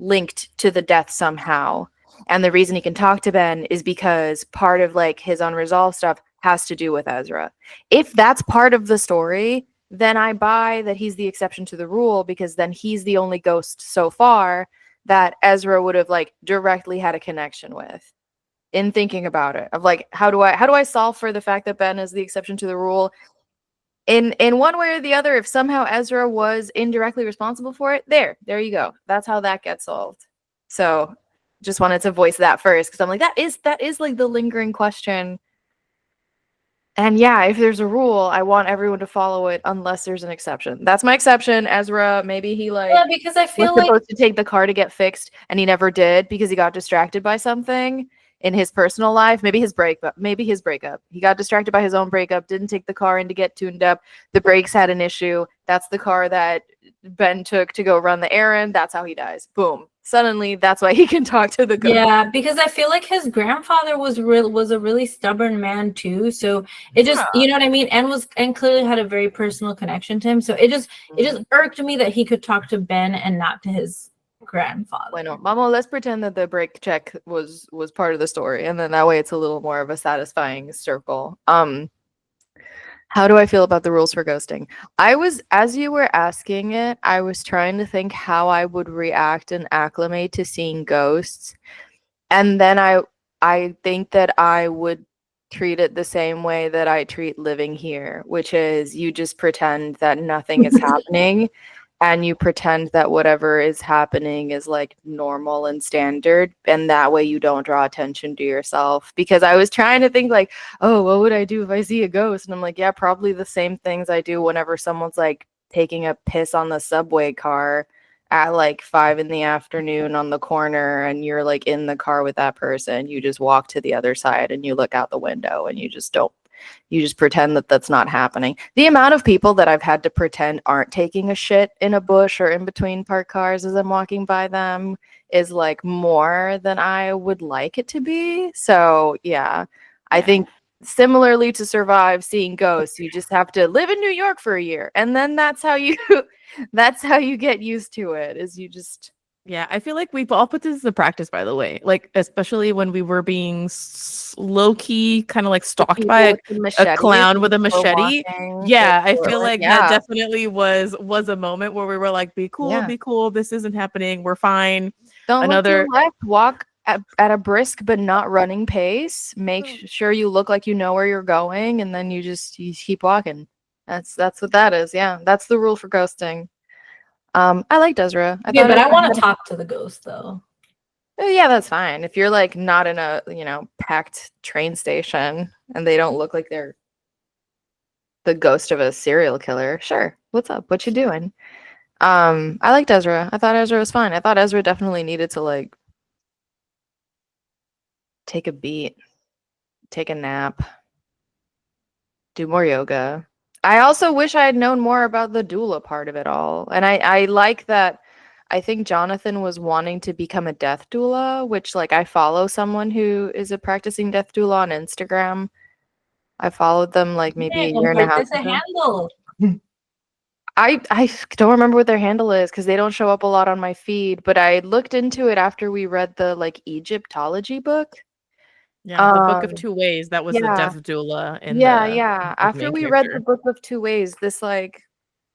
linked to the death somehow. And the reason he can talk to Ben is because part of like his unresolved stuff has to do with Ezra. If that's part of the story, then I buy that he's the exception to the rule, because then he's the only ghost so far that Ezra would have like directly had a connection with. In thinking about it, of like, how do I solve for the fact that Ben is the exception to the rule? In one way or the other, if somehow Ezra was indirectly responsible for it, there you go. That's how that gets solved. So just wanted to voice that first because I'm like, that is like the lingering question. And yeah, if there's a rule, I want everyone to follow it unless there's an exception. That's my exception. Ezra, maybe he like Yeah, because I was feel like supposed to take the car to get fixed and he never did because he got distracted by something in his personal life. Maybe his breakup. He got distracted by his own breakup, didn't take the car in to get tuned up. The brakes had an issue. That's the car that Ben took to go run the errand. That's how he dies. Boom. Suddenly, that's why he can talk to the ghost. yeah, because I feel like his grandfather was a really stubborn man too. So it just, you know what I mean, and clearly had a very personal connection to him. So it just irked me that he could talk to Ben and not to his grandfather. Why not? Mama, let's pretend that the brake check was part of the story, and then that way it's a little more of a satisfying circle. How do I feel about the rules for ghosting? As you were asking it, I was trying to think how I would react and acclimate to seeing ghosts. And then I think that I would treat it the same way that I treat living here, which is you just pretend that nothing is happening and you pretend that whatever is happening is like normal and standard, and that way you don't draw attention to yourself. Because I was trying to think like, oh, what would I do if I see a ghost? And I'm like, yeah, probably the same things I do whenever someone's like taking a piss on the subway car at like 5 p.m. on the corner, and you're like in the car with that person. You just walk to the other side and you look out the window and you just pretend that that's not happening. The amount of people that I've had to pretend aren't taking a shit in a bush or in between parked cars as I'm walking by them is like more than I would like it to be. So yeah, I think similarly to survive seeing ghosts, you just have to live in New York for a year, and then that's how you get used to it. Is you just Yeah, I feel like we've all put this into practice, by the way. Like, especially when we were being low key, kind of like stalked by a clown with a machete. Yeah, I feel like that definitely was a moment where we were like, "Be cool, be cool. This isn't happening. We're fine." Don't look to your left. Walk at a brisk but not running pace. Make sure you look like you know where you're going, and then you keep walking. That's what that is. Yeah, that's the rule for ghosting. I liked Ezra. Yeah, but I want to talk to the ghost though. Yeah, that's fine. If you're like not in a, packed train station and they don't look like they're the ghost of a serial killer, sure. What's up? What you doing? I liked Ezra. I thought Ezra was fine. I thought Ezra definitely needed to like take a beat, take a nap, do more yoga. I also wish I had known more about the doula part of it all. And I like that. I think Jonathan was wanting to become a death doula, which like I follow someone who is a practicing death doula on Instagram. I followed them like maybe a year and a half ago. Handle. I don't remember what their handle is because they don't show up a lot on my feed, but I looked into it after we read the like Egyptology book. Yeah, the Book of Two Ways. That was the death doula. After we read the Book of Two Ways, this like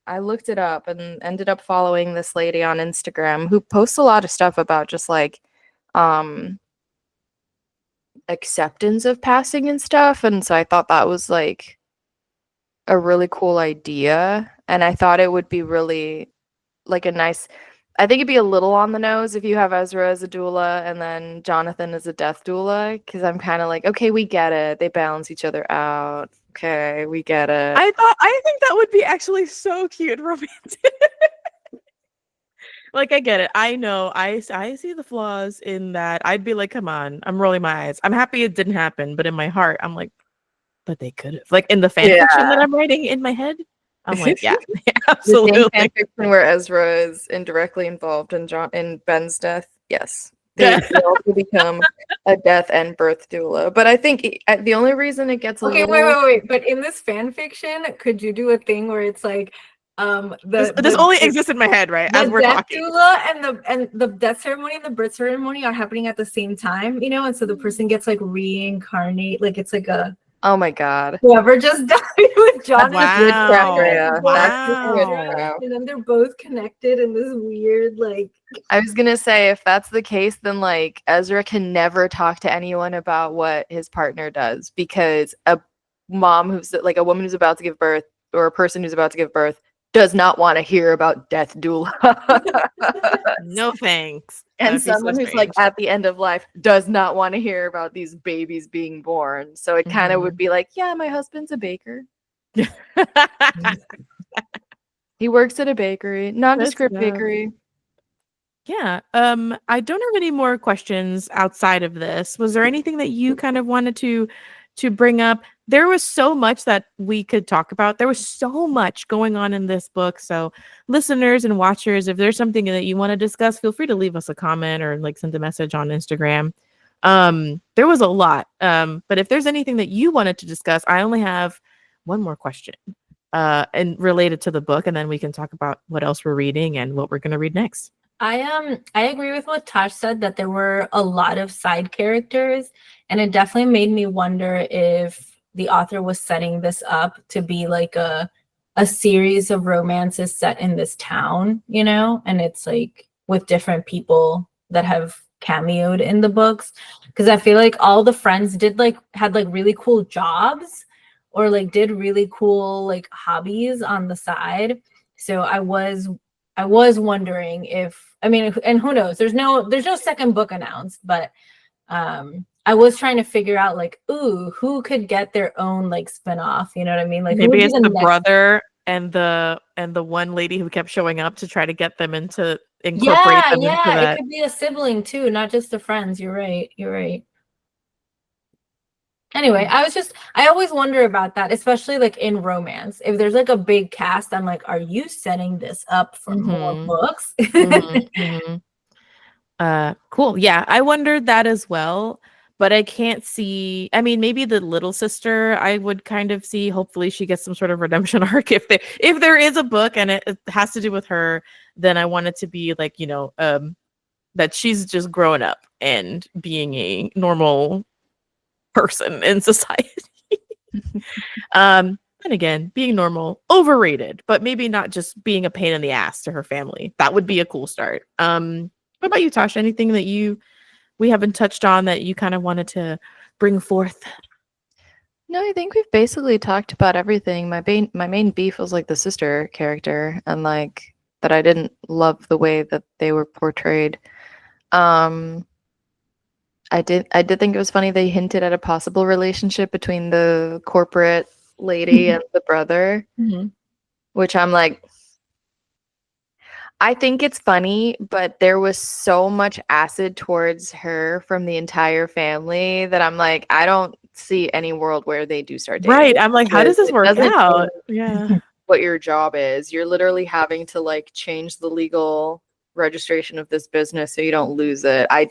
I looked it up and ended up following this lady on Instagram who posts a lot of stuff about just like acceptance of passing and stuff. And so I thought that was like a really cool idea. And I thought it would be really like I think it'd be a little on the nose if you have Ezra as a doula and then Jonathan as a death doula, because I'm kind of like, okay, we get it. They balance each other out. Okay, we get it. I think that would be actually so cute and romantic. Like, I get it. I know. I see the flaws in that. I'd be like, come on. I'm rolling my eyes. I'm happy it didn't happen, but in my heart, I'm like, but they could have. Like in the fan fiction that I'm writing in my head, I'm like, yeah, absolutely. The fan fiction where Ezra is indirectly involved in Ben's death. Yes, they also become a death and birth doula. But I think the only reason it gets wait. But in this fan fiction, could you do a thing where it's like this only exists in my head, right? As we're talking. Doula and the death ceremony and the birth ceremony are happening at the same time, and so the person gets like reincarnate, like it's like a. Oh my God! Whoever just died with John. Wow. And then they're both connected in this weird like. I was gonna say, if that's the case, then like Ezra can never talk to anyone about what his partner does, because a mom who's like a woman who's about to give birth or a person who's about to give birth does not want to hear about death doula. No thanks. That And would be so someone who's like strange. at the end of life does not want to hear about these babies being born. So it kind of would be like, yeah, my husband's a baker. He works at a bakery, nondescript bakery. Yeah. I don't have any more questions outside of this. Was there anything that you kind of wanted to bring up? There was so much that we could talk about. There was so much going on in this book. So listeners and watchers, if there's something that you want to discuss, feel free to leave us a comment or like send a message on Instagram. There was a lot. But if there's anything that you wanted to discuss, I only have one more question. And related to the book, and then we can talk about what else we're reading and what we're going to read next. I agree with what Tosh said, that there were a lot of side characters, and it definitely made me wonder if the author was setting this up to be like a series of romances set in this town, you know, and it's like with different people that have cameoed in the books, because I feel like all the friends had really cool jobs or like did really cool like hobbies on the side. So I was wondering if, I mean, and who knows, there's no second book announced, but I was trying to figure out like, ooh, who could get their own like spinoff, you know what I mean? Like maybe it's the brother and the one lady who kept showing up to try to get them into incorporate them into that. It could be a sibling too, not just the friends. You're right. Anyway, I always wonder about that, especially like in romance. If there's like a big cast, I'm like, are you setting this up for more books? Cool. Yeah, I wondered that as well, but I can't see. I mean, maybe the little sister I would kind of see. Hopefully she gets some sort of redemption arc. If there is a book and it has to do with her, then I want it to be like, you know, that she's just growing up and being a normal person in society. And again, being normal, overrated, but maybe not just being a pain in the ass to her family. That would be a cool start. What about you, Tasha? Anything that we haven't touched on that you kind of wanted to bring forth? No, I think we've basically talked about everything. My main beef was like the sister character, and like that I didn't love the way that they were portrayed. I did think it was funny they hinted at a possible relationship between the corporate lady and the brother, which I'm like, I think it's funny, but there was so much acid towards her from the entire family that I'm like, I don't see any world where they do start dating. Right. I'm like, how does this work out? Yeah. What your job is. You're literally having to like change the legal registration of this business so you don't lose it. I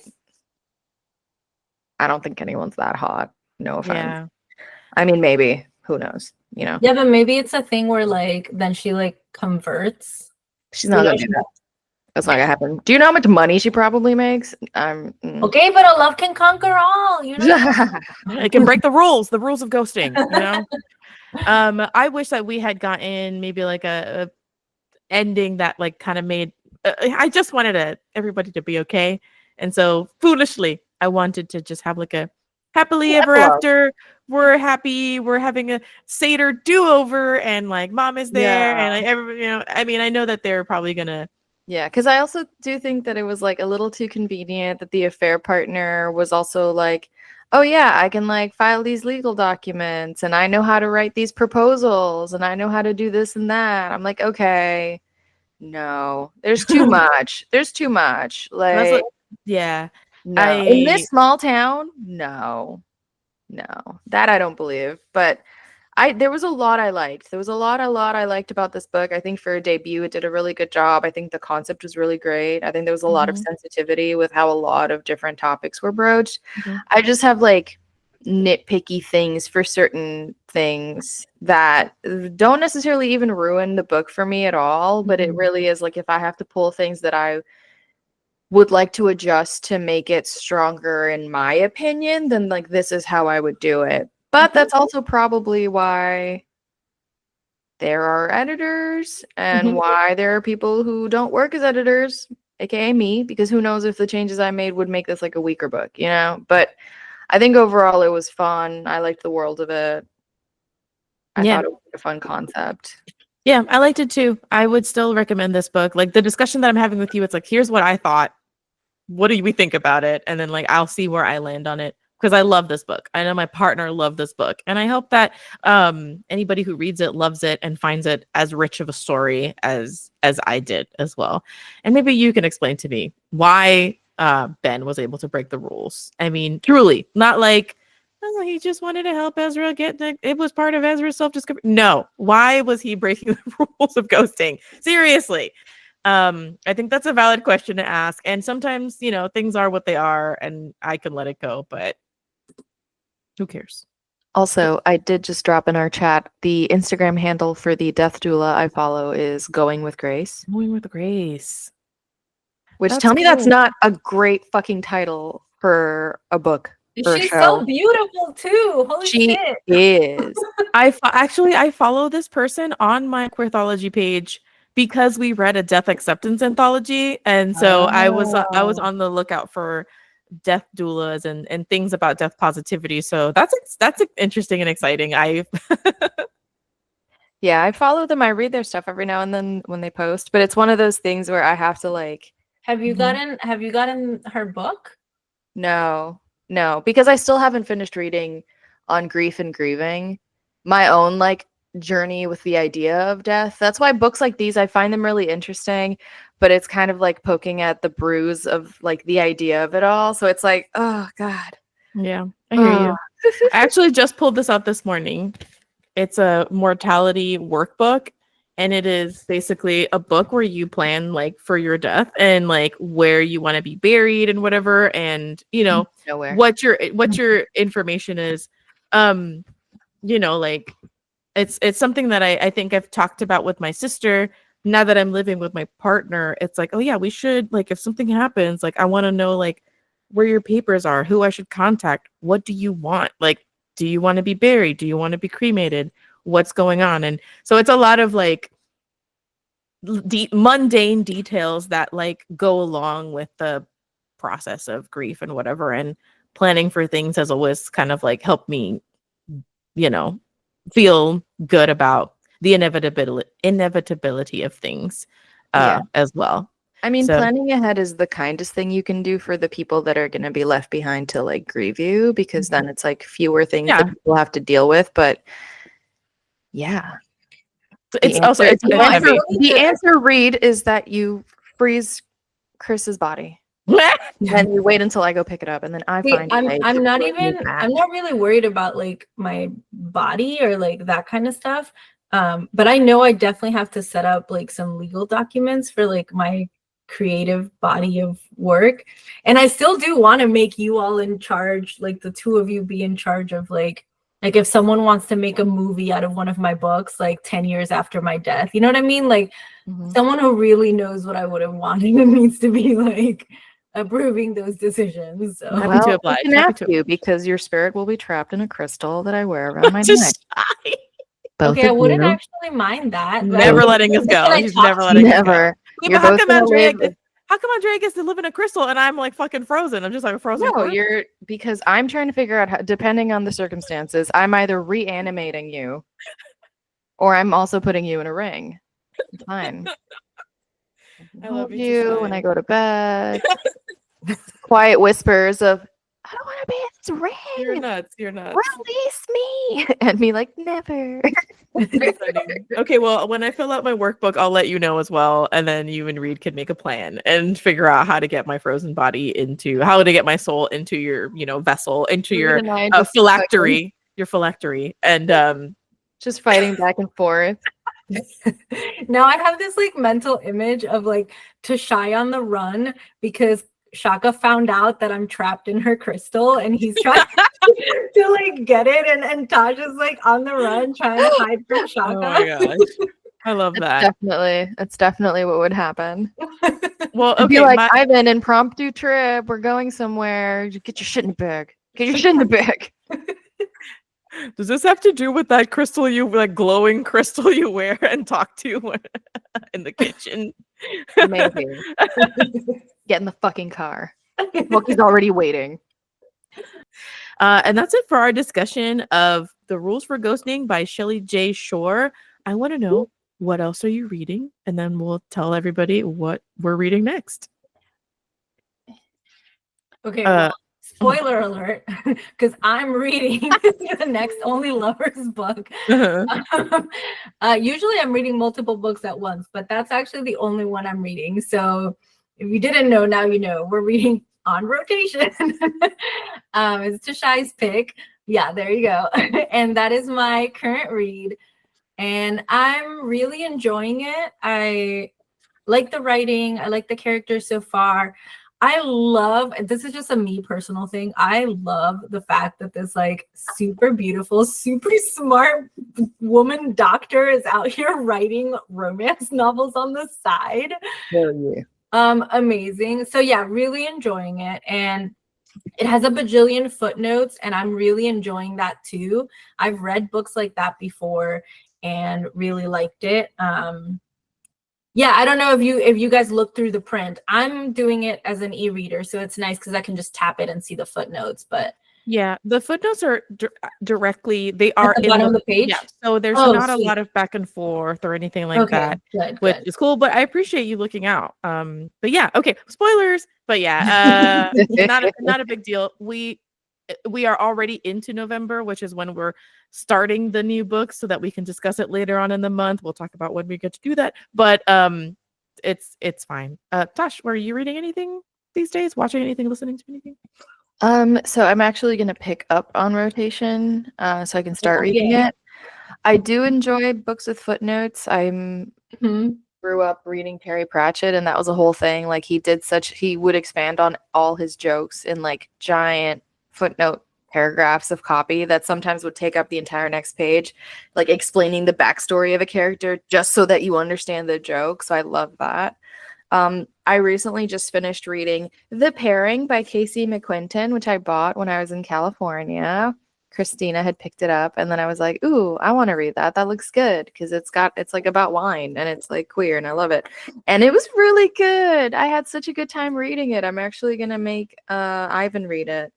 don't think anyone's that hot. No offense. Yeah. I mean, maybe. Who knows? You know? Yeah, but maybe it's a thing where like then she like converts. She's not gonna do that. That's not gonna happen. Do you know how much money she probably makes? Okay, but a love can conquer all, you know? It can break the rules of ghosting, you know? I wish that we had gotten maybe like a ending that like kind of made I just wanted everybody to be okay. And so foolishly, I wanted to just have like a happily ever after. We're happy. We're having a Seder do-over, and like mom is there, and like everybody. You know, I mean, I know that they're probably gonna. Yeah, because I also do think that it was like a little too convenient that the affair partner was also like, oh yeah, I can like file these legal documents, and I know how to write these proposals, and I know how to do this and that. I'm like, okay, no, there's too much. There's too much. Like, yeah. No. In this small town, no, that I don't believe. But there was a lot I liked. There was a lot I liked about this book. I think for a debut, it did a really good job. I think the concept was really great. I think there was a lot of sensitivity with how a lot of different topics were broached. I just have like nitpicky things for certain things that don't necessarily even ruin the book for me at all. But it really is like if I have to pull things that I would like to adjust to make it stronger in my opinion, then like this is how I would do it. But that's also probably why there are editors and why there are people who don't work as editors, aka me, because who knows if the changes I made would make this like a weaker book, you know? But I think overall it was fun. I liked the world of it. I thought it was a fun concept. Yeah, I liked it too. I would still recommend this book. Like the discussion that I'm having with you, it's like, here's what I thought. What do we think about it? And then like I'll see where I land on it because I love this book. I know my partner loved this book, and I hope that anybody who reads it loves it and finds it as rich of a story as I did as well. And maybe you can explain to me why Ben was able to break the rules. I mean, truly, not like oh, he just wanted to help Ezra get it was part of Ezra's self-discovery. No, why was he breaking the rules of ghosting? Seriously. I think that's a valid question to ask. And sometimes, things are what they are and I can let it go, but who cares? Also, I did just drop in our chat the Instagram handle for the death doula I follow is Going with Grace. Going with Grace. Which That's tell me that's cool. not a great fucking title for a book. Or a She's show. so beautiful too. Holy She shit. is. I follow this person on my Queerthology page because we read a death acceptance anthology, and so I was on the lookout for death doulas and things about death positivity. So that's interesting and exciting. Yeah, I follow them. I read their stuff every now and then when they post, but it's one of those things where I have to like. Have you gotten her book? No, because I still haven't finished reading on grief and grieving, my own like journey with the idea of death. That's why books like these, I find them really interesting, but it's kind of like poking at the bruise of like the idea of it all. So it's like, oh God. Yeah, I hear you. I actually just pulled this out this morning. It's a mortality workbook, and it is basically a book where you plan like for your death and like where you want to be buried and whatever, and Nowhere. what your information is. Like it's something that I think I've talked about with my sister. Now that I'm living with my partner, it's like, oh yeah, we should, like, if something happens, like I want to know like where your papers are, who I should contact, what do you want, like, do you want to be buried, do you want to be cremated, what's going on. And so it's a lot of like mundane details that like go along with the process of grief and whatever, and planning for things has always kind of like helped me feel good about the inevitability of things as well. I mean, So, planning ahead is the kindest thing you can do for the people that are going to be left behind to like grieve you, because then it's like fewer things that people have to deal with. But yeah, it's also heavy. The answer, Reed, is that you freeze Chris's body and you wait until I go pick it up, and then I find. I'm not really worried about like my body or like that kind of stuff. But I know I definitely have to set up like some legal documents for like my creative body of work, and I still do want to make you all in charge, like the two of you be in charge of like if someone wants to make a movie out of one of my books like 10 years after my death, you know what I mean, like someone who really knows what I would have wanted and needs to be like approving those decisions. So. Happy to oblige. I can ask you because your spirit will be trapped in a crystal that I wear around my neck. Okay, I wouldn't actually mind that. Never letting us go. He's never letting us go. Yeah, but how come Andrea gets to live in a crystal and I'm like fucking frozen? I'm just like a frozen. No, because I'm trying to figure out how, depending on the circumstances, I'm either reanimating you or I'm also putting you in a ring. It's fine. I love you when I go to bed. Quiet whispers of, I don't want to be in this ring. You're nuts. Release me. And me like, never. Okay, well, when I fill out my workbook, I'll let you know as well. And then you and Reed can make a plan and figure out how to get my frozen body how to get my soul into your, vessel, into your phylactery, and just fighting back and forth. Now I have this like mental image of like Tashai on the run because Shaka found out that I'm trapped in her crystal and he's trying to like get it, and Taj is like on the run trying to hide from Shaka. Oh my gosh. I love that. That's definitely what would happen. Well, okay, be like, I have an impromptu trip. We're going somewhere. Get your shit in the bag. Get your shit in the bag. Does this have to do with that crystal glowing crystal you wear and talk to in the kitchen? Maybe. Get in the fucking car. Monkey's already waiting. And that's it for our discussion of The Rules for Ghosting by Shelly J. Shore. I want to know, what else are you reading? And then we'll tell everybody what we're reading next. Okay, well, spoiler alert, because I'm reading the next Only Lovers book. Usually I'm reading multiple books at once, but that's actually the only one I'm reading. So if you didn't know, now you know. We're reading on rotation. It's Tashai's pick. Yeah, there you go. And that is my current read. And I'm really enjoying it. I like the writing. I like the characters so far. I love, this is just a me personal thing. I love the fact that this like super beautiful, super smart woman doctor is out here writing romance novels on the side. Yeah. Amazing. So yeah, really enjoying it. And it has a bajillion footnotes, and I'm really enjoying that too. I've read books like that before and really liked it. Yeah, I don't know if you guys look through the print. I'm doing it as an e-reader, so it's nice because I can just tap it and see the footnotes. But yeah, the footnotes are directly, they are at the in bottom of the page. Yeah, so there's not a lot of back and forth or anything like that, which is cool. But I appreciate you looking out. But yeah, okay, spoilers. But yeah, not a big deal. We are already into November, which is when we're starting the new book, so that we can discuss it later on in the month. We'll talk about when we get to do that. But it's fine. Tosh, were you reading anything these days? Watching anything? Listening to anything? So I'm actually gonna pick up on rotation, so I can start reading it. I do enjoy books with footnotes. Grew up reading Terry Pratchett, and that was a whole thing. Like he would expand on all his jokes in like giant footnote paragraphs of copy that sometimes would take up the entire next page, like explaining the backstory of a character just so that you understand the joke. So I love that. I recently just finished reading The Pairing by Casey McQuinton, which I bought when I was in California. Christina had picked it up, and then I was like, ooh, I want to read that. That looks good, because it's like about wine, and it's like queer, and I love it. And it was really good. I had such a good time reading it. I'm actually gonna make Ivan read it.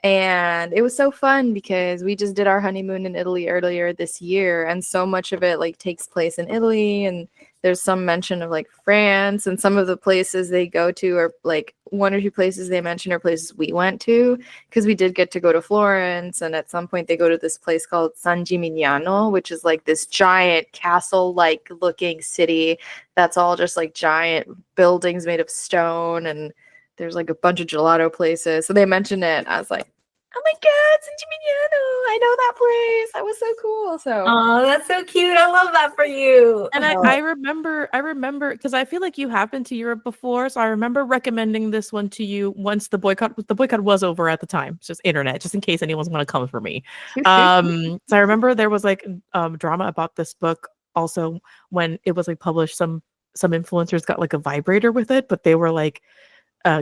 And it was so fun because we just did our honeymoon in Italy earlier this year, and so much of it like takes place in Italy, and there's some mention of like France, and some of the places they go to are like one or two places they mention are places we went to, because we did get to go to Florence, and at some point they go to this place called San Gimignano, which is like this giant castle-like looking city that's all just like giant buildings made of stone, and there's like a bunch of gelato places. So they mentioned it. I was like, oh my God, San Gimignano. I know that place. That was so cool. So oh, that's so cute. I love that for you. And I remember because I feel like you have been to Europe before. So I remember recommending this one to you once the boycott was over at the time. It's just internet, just in case anyone's going to come for me. So I remember there was like drama about this book also when it was like published. Some influencers got like a vibrator with it, but they were like,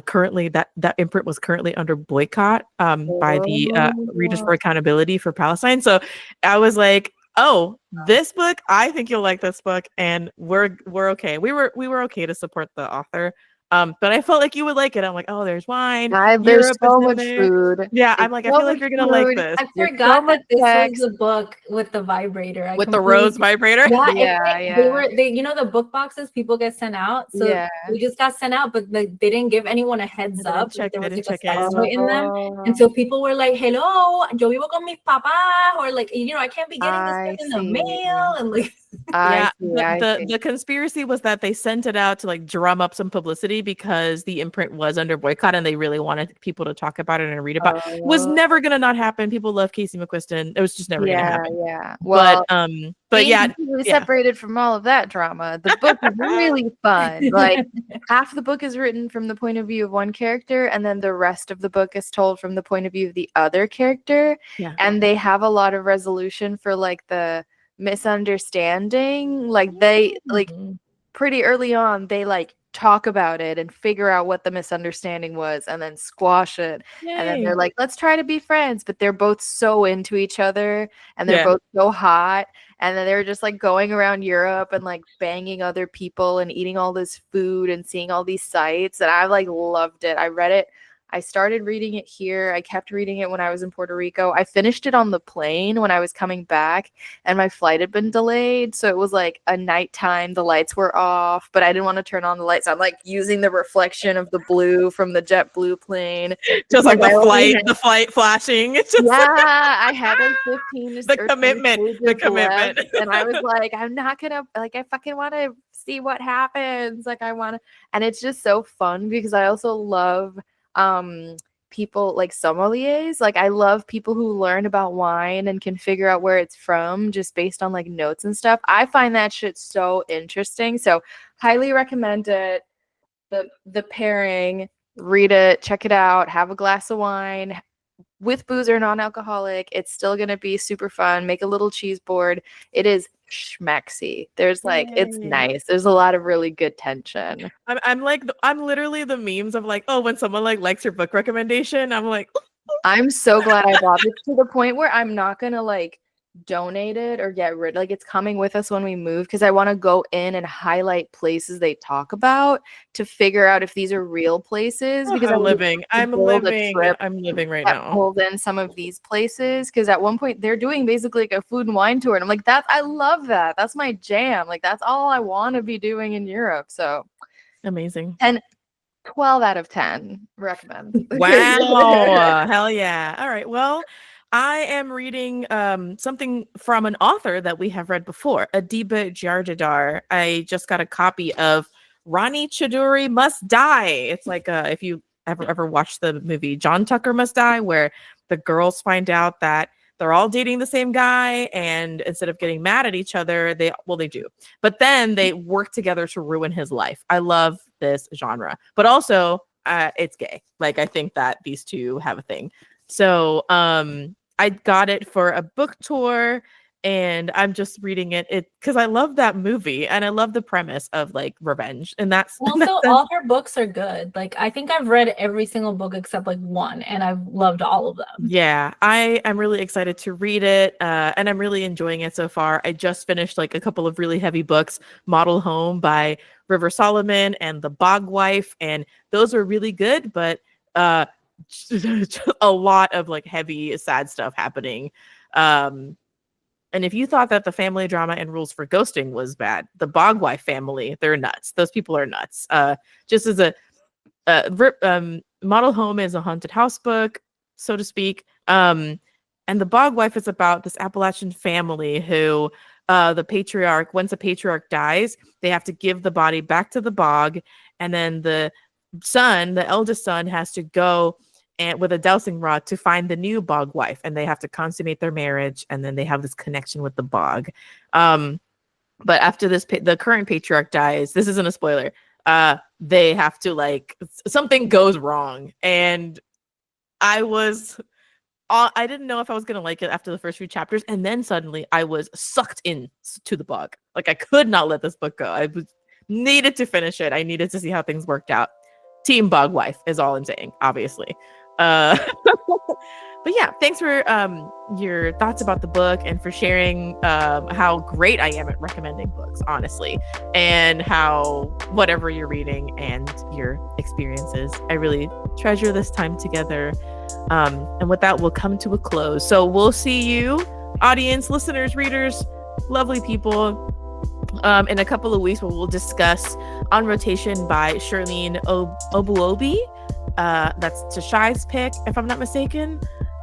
currently that imprint was currently under boycott by the Readers for Accountability for Palestine. So I was like, oh, this book, I think you'll like this book, and we're okay. We were okay to support the author. But I felt like you would like it. I'm like, oh, there's wine. There's so much food. Yeah, I'm like, I feel like you're gonna like this. I forgot that this was the book with the vibrator. With the rose vibrator. Yeah, they you know the book boxes people get sent out. So we just got sent out, but they didn't give anyone a heads up. There was like a sex toy in them, and so people were like, "Hello, yo vivo con mis papás," or like, you know, I can't be getting this in the mail, and like. The conspiracy was that they sent it out to like drum up some publicity because the imprint was under boycott and they really wanted people to talk about it and read about it. It was never gonna not happen. People love Casey McQuiston. It was just never gonna happen. Yeah. Well, but separated from all of that drama, the book is really fun. Like half the book is written from the point of view of one character, and then the rest of the book is told from the point of view of the other character. Yeah. And they have a lot of resolution for like the misunderstanding. Like they like pretty early on they like talk about it and figure out what the misunderstanding was and then squash it. Yay. And then they're like, let's try to be friends, but they're both so into each other and they're both so hot, and then they're just like going around Europe and like banging other people and eating all this food and seeing all these sights, and I like loved it. I read it I started reading it here. I kept reading it when I was in Puerto Rico. I finished it on the plane when I was coming back, and my flight had been delayed. So it was like a nighttime. The lights were off, but I didn't want to turn on the lights. So I'm like using the reflection of the blue from the JetBlue plane. Just like the flight flashing. It's just I had like 15 the commitment, left, and I was like, I'm not gonna, like, I fucking want to see what happens. Like, I want to, and it's just so fun because I also love people like sommeliers. Like, I love people who learn about wine and can figure out where it's from just based on like notes and stuff. I find that shit so interesting. So highly recommend it. The pairing, read it, check it out, have a glass of wine with booze or non-alcoholic. It's still gonna be super fun. Make a little cheese board. It is schmexy. There's like, it's nice. There's a lot of really good tension. I'm literally the memes of like, oh, when someone like likes your book recommendation, I'm like, I'm so glad I bought it, to the point where I'm not gonna like donate it or get rid, like, it's coming with us when we move, because I want to go in and highlight places they talk about to figure out if these are real places, because I'm living right now. Pulled in some of these places, because at one point they're doing basically like a food and wine tour, and I'm like, I love that. That's my jam. Like, that's all I want to be doing in Europe. So amazing. And 12 out of 10 recommend. Wow. Hell yeah. All right. Well, I am reading something from an author that we have read before, Adiba Jardadar. I just got a copy of Rani Chuduri Must Die. It's like if you ever watched the movie John Tucker Must Die, where the girls find out that they're all dating the same guy, and instead of getting mad at each other, they do. But then they work together to ruin his life. I love this genre. But also, it's gay. Like, I think that these two have a thing. So I got it for a book tour, and I'm just reading it because I love that movie and I love the premise of like revenge. And that's also all her books are good. Like, I think I've read every single book except like one, and I've loved all of them. Yeah, I am really excited to read it, and I'm really enjoying it so far. I just finished like a couple of really heavy books, Model Home by River Solomon and The Bog Wife, and those were really good, but a lot of like heavy, sad stuff happening. And if you thought that the family drama and rules for ghosting was bad, the Bog Wife family, they're nuts. Those people are nuts. Just as Model Home is a haunted house book, so to speak. And the Bog Wife is about this Appalachian family who once the patriarch dies, they have to give the body back to the bog, and then the eldest son, has to go and with a dowsing rod to find the new bog wife, and they have to consummate their marriage, and then they have this connection with the bog. But after the current patriarch dies, this isn't a spoiler, they have to, like, something goes wrong, and I didn't know if I was gonna like it after the first few chapters, and then suddenly I was sucked in to the bog. Like, I could not let this book go. Needed to finish it. I needed to see how things worked out. Team Bog Wife is all I'm saying, obviously. But yeah, thanks for your thoughts about the book, and for sharing how great I am at recommending books, honestly, and how whatever you're reading and your experiences. I really treasure this time together. And with that, we'll come to a close. So we'll see you, audience, listeners, readers, lovely people, in a couple of weeks, where we'll discuss On Rotation by Shirlene Obuobi. That's Tashai's pick, if I'm not mistaken.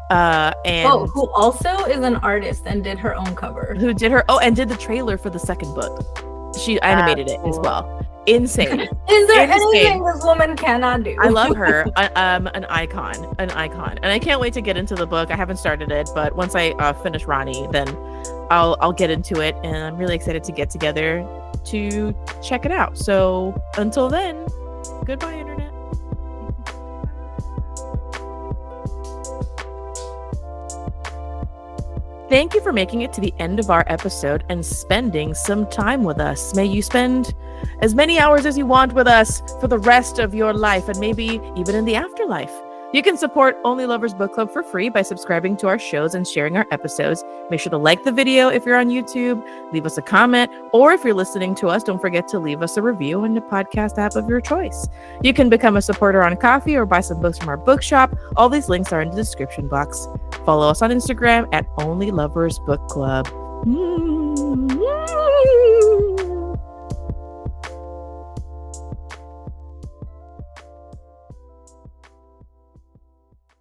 And who also is an artist and did her own cover. And did the trailer for the second book. She animated it as well. Insane. Is there anything this woman cannot do? I love her. An icon. And I can't wait to get into the book. I haven't started it, but once I finish Rani, then I'll get into it, and I'm really excited to get together to check it out. So until then, goodbye, internet. Thank you for making it to the end of our episode and spending some time with us. May you spend as many hours as you want with us for the rest of your life, and maybe even in the afterlife. You can support Only Lovers Book Club for free by subscribing to our shows and sharing our episodes. Make sure to like the video if you're on YouTube, leave us a comment, or if you're listening to us, don't forget to leave us a review in the podcast app of your choice. You can become a supporter on Ko-fi or buy some books from our bookshop. All these links are in the description box. Follow us on Instagram at Only Lovers Book Club.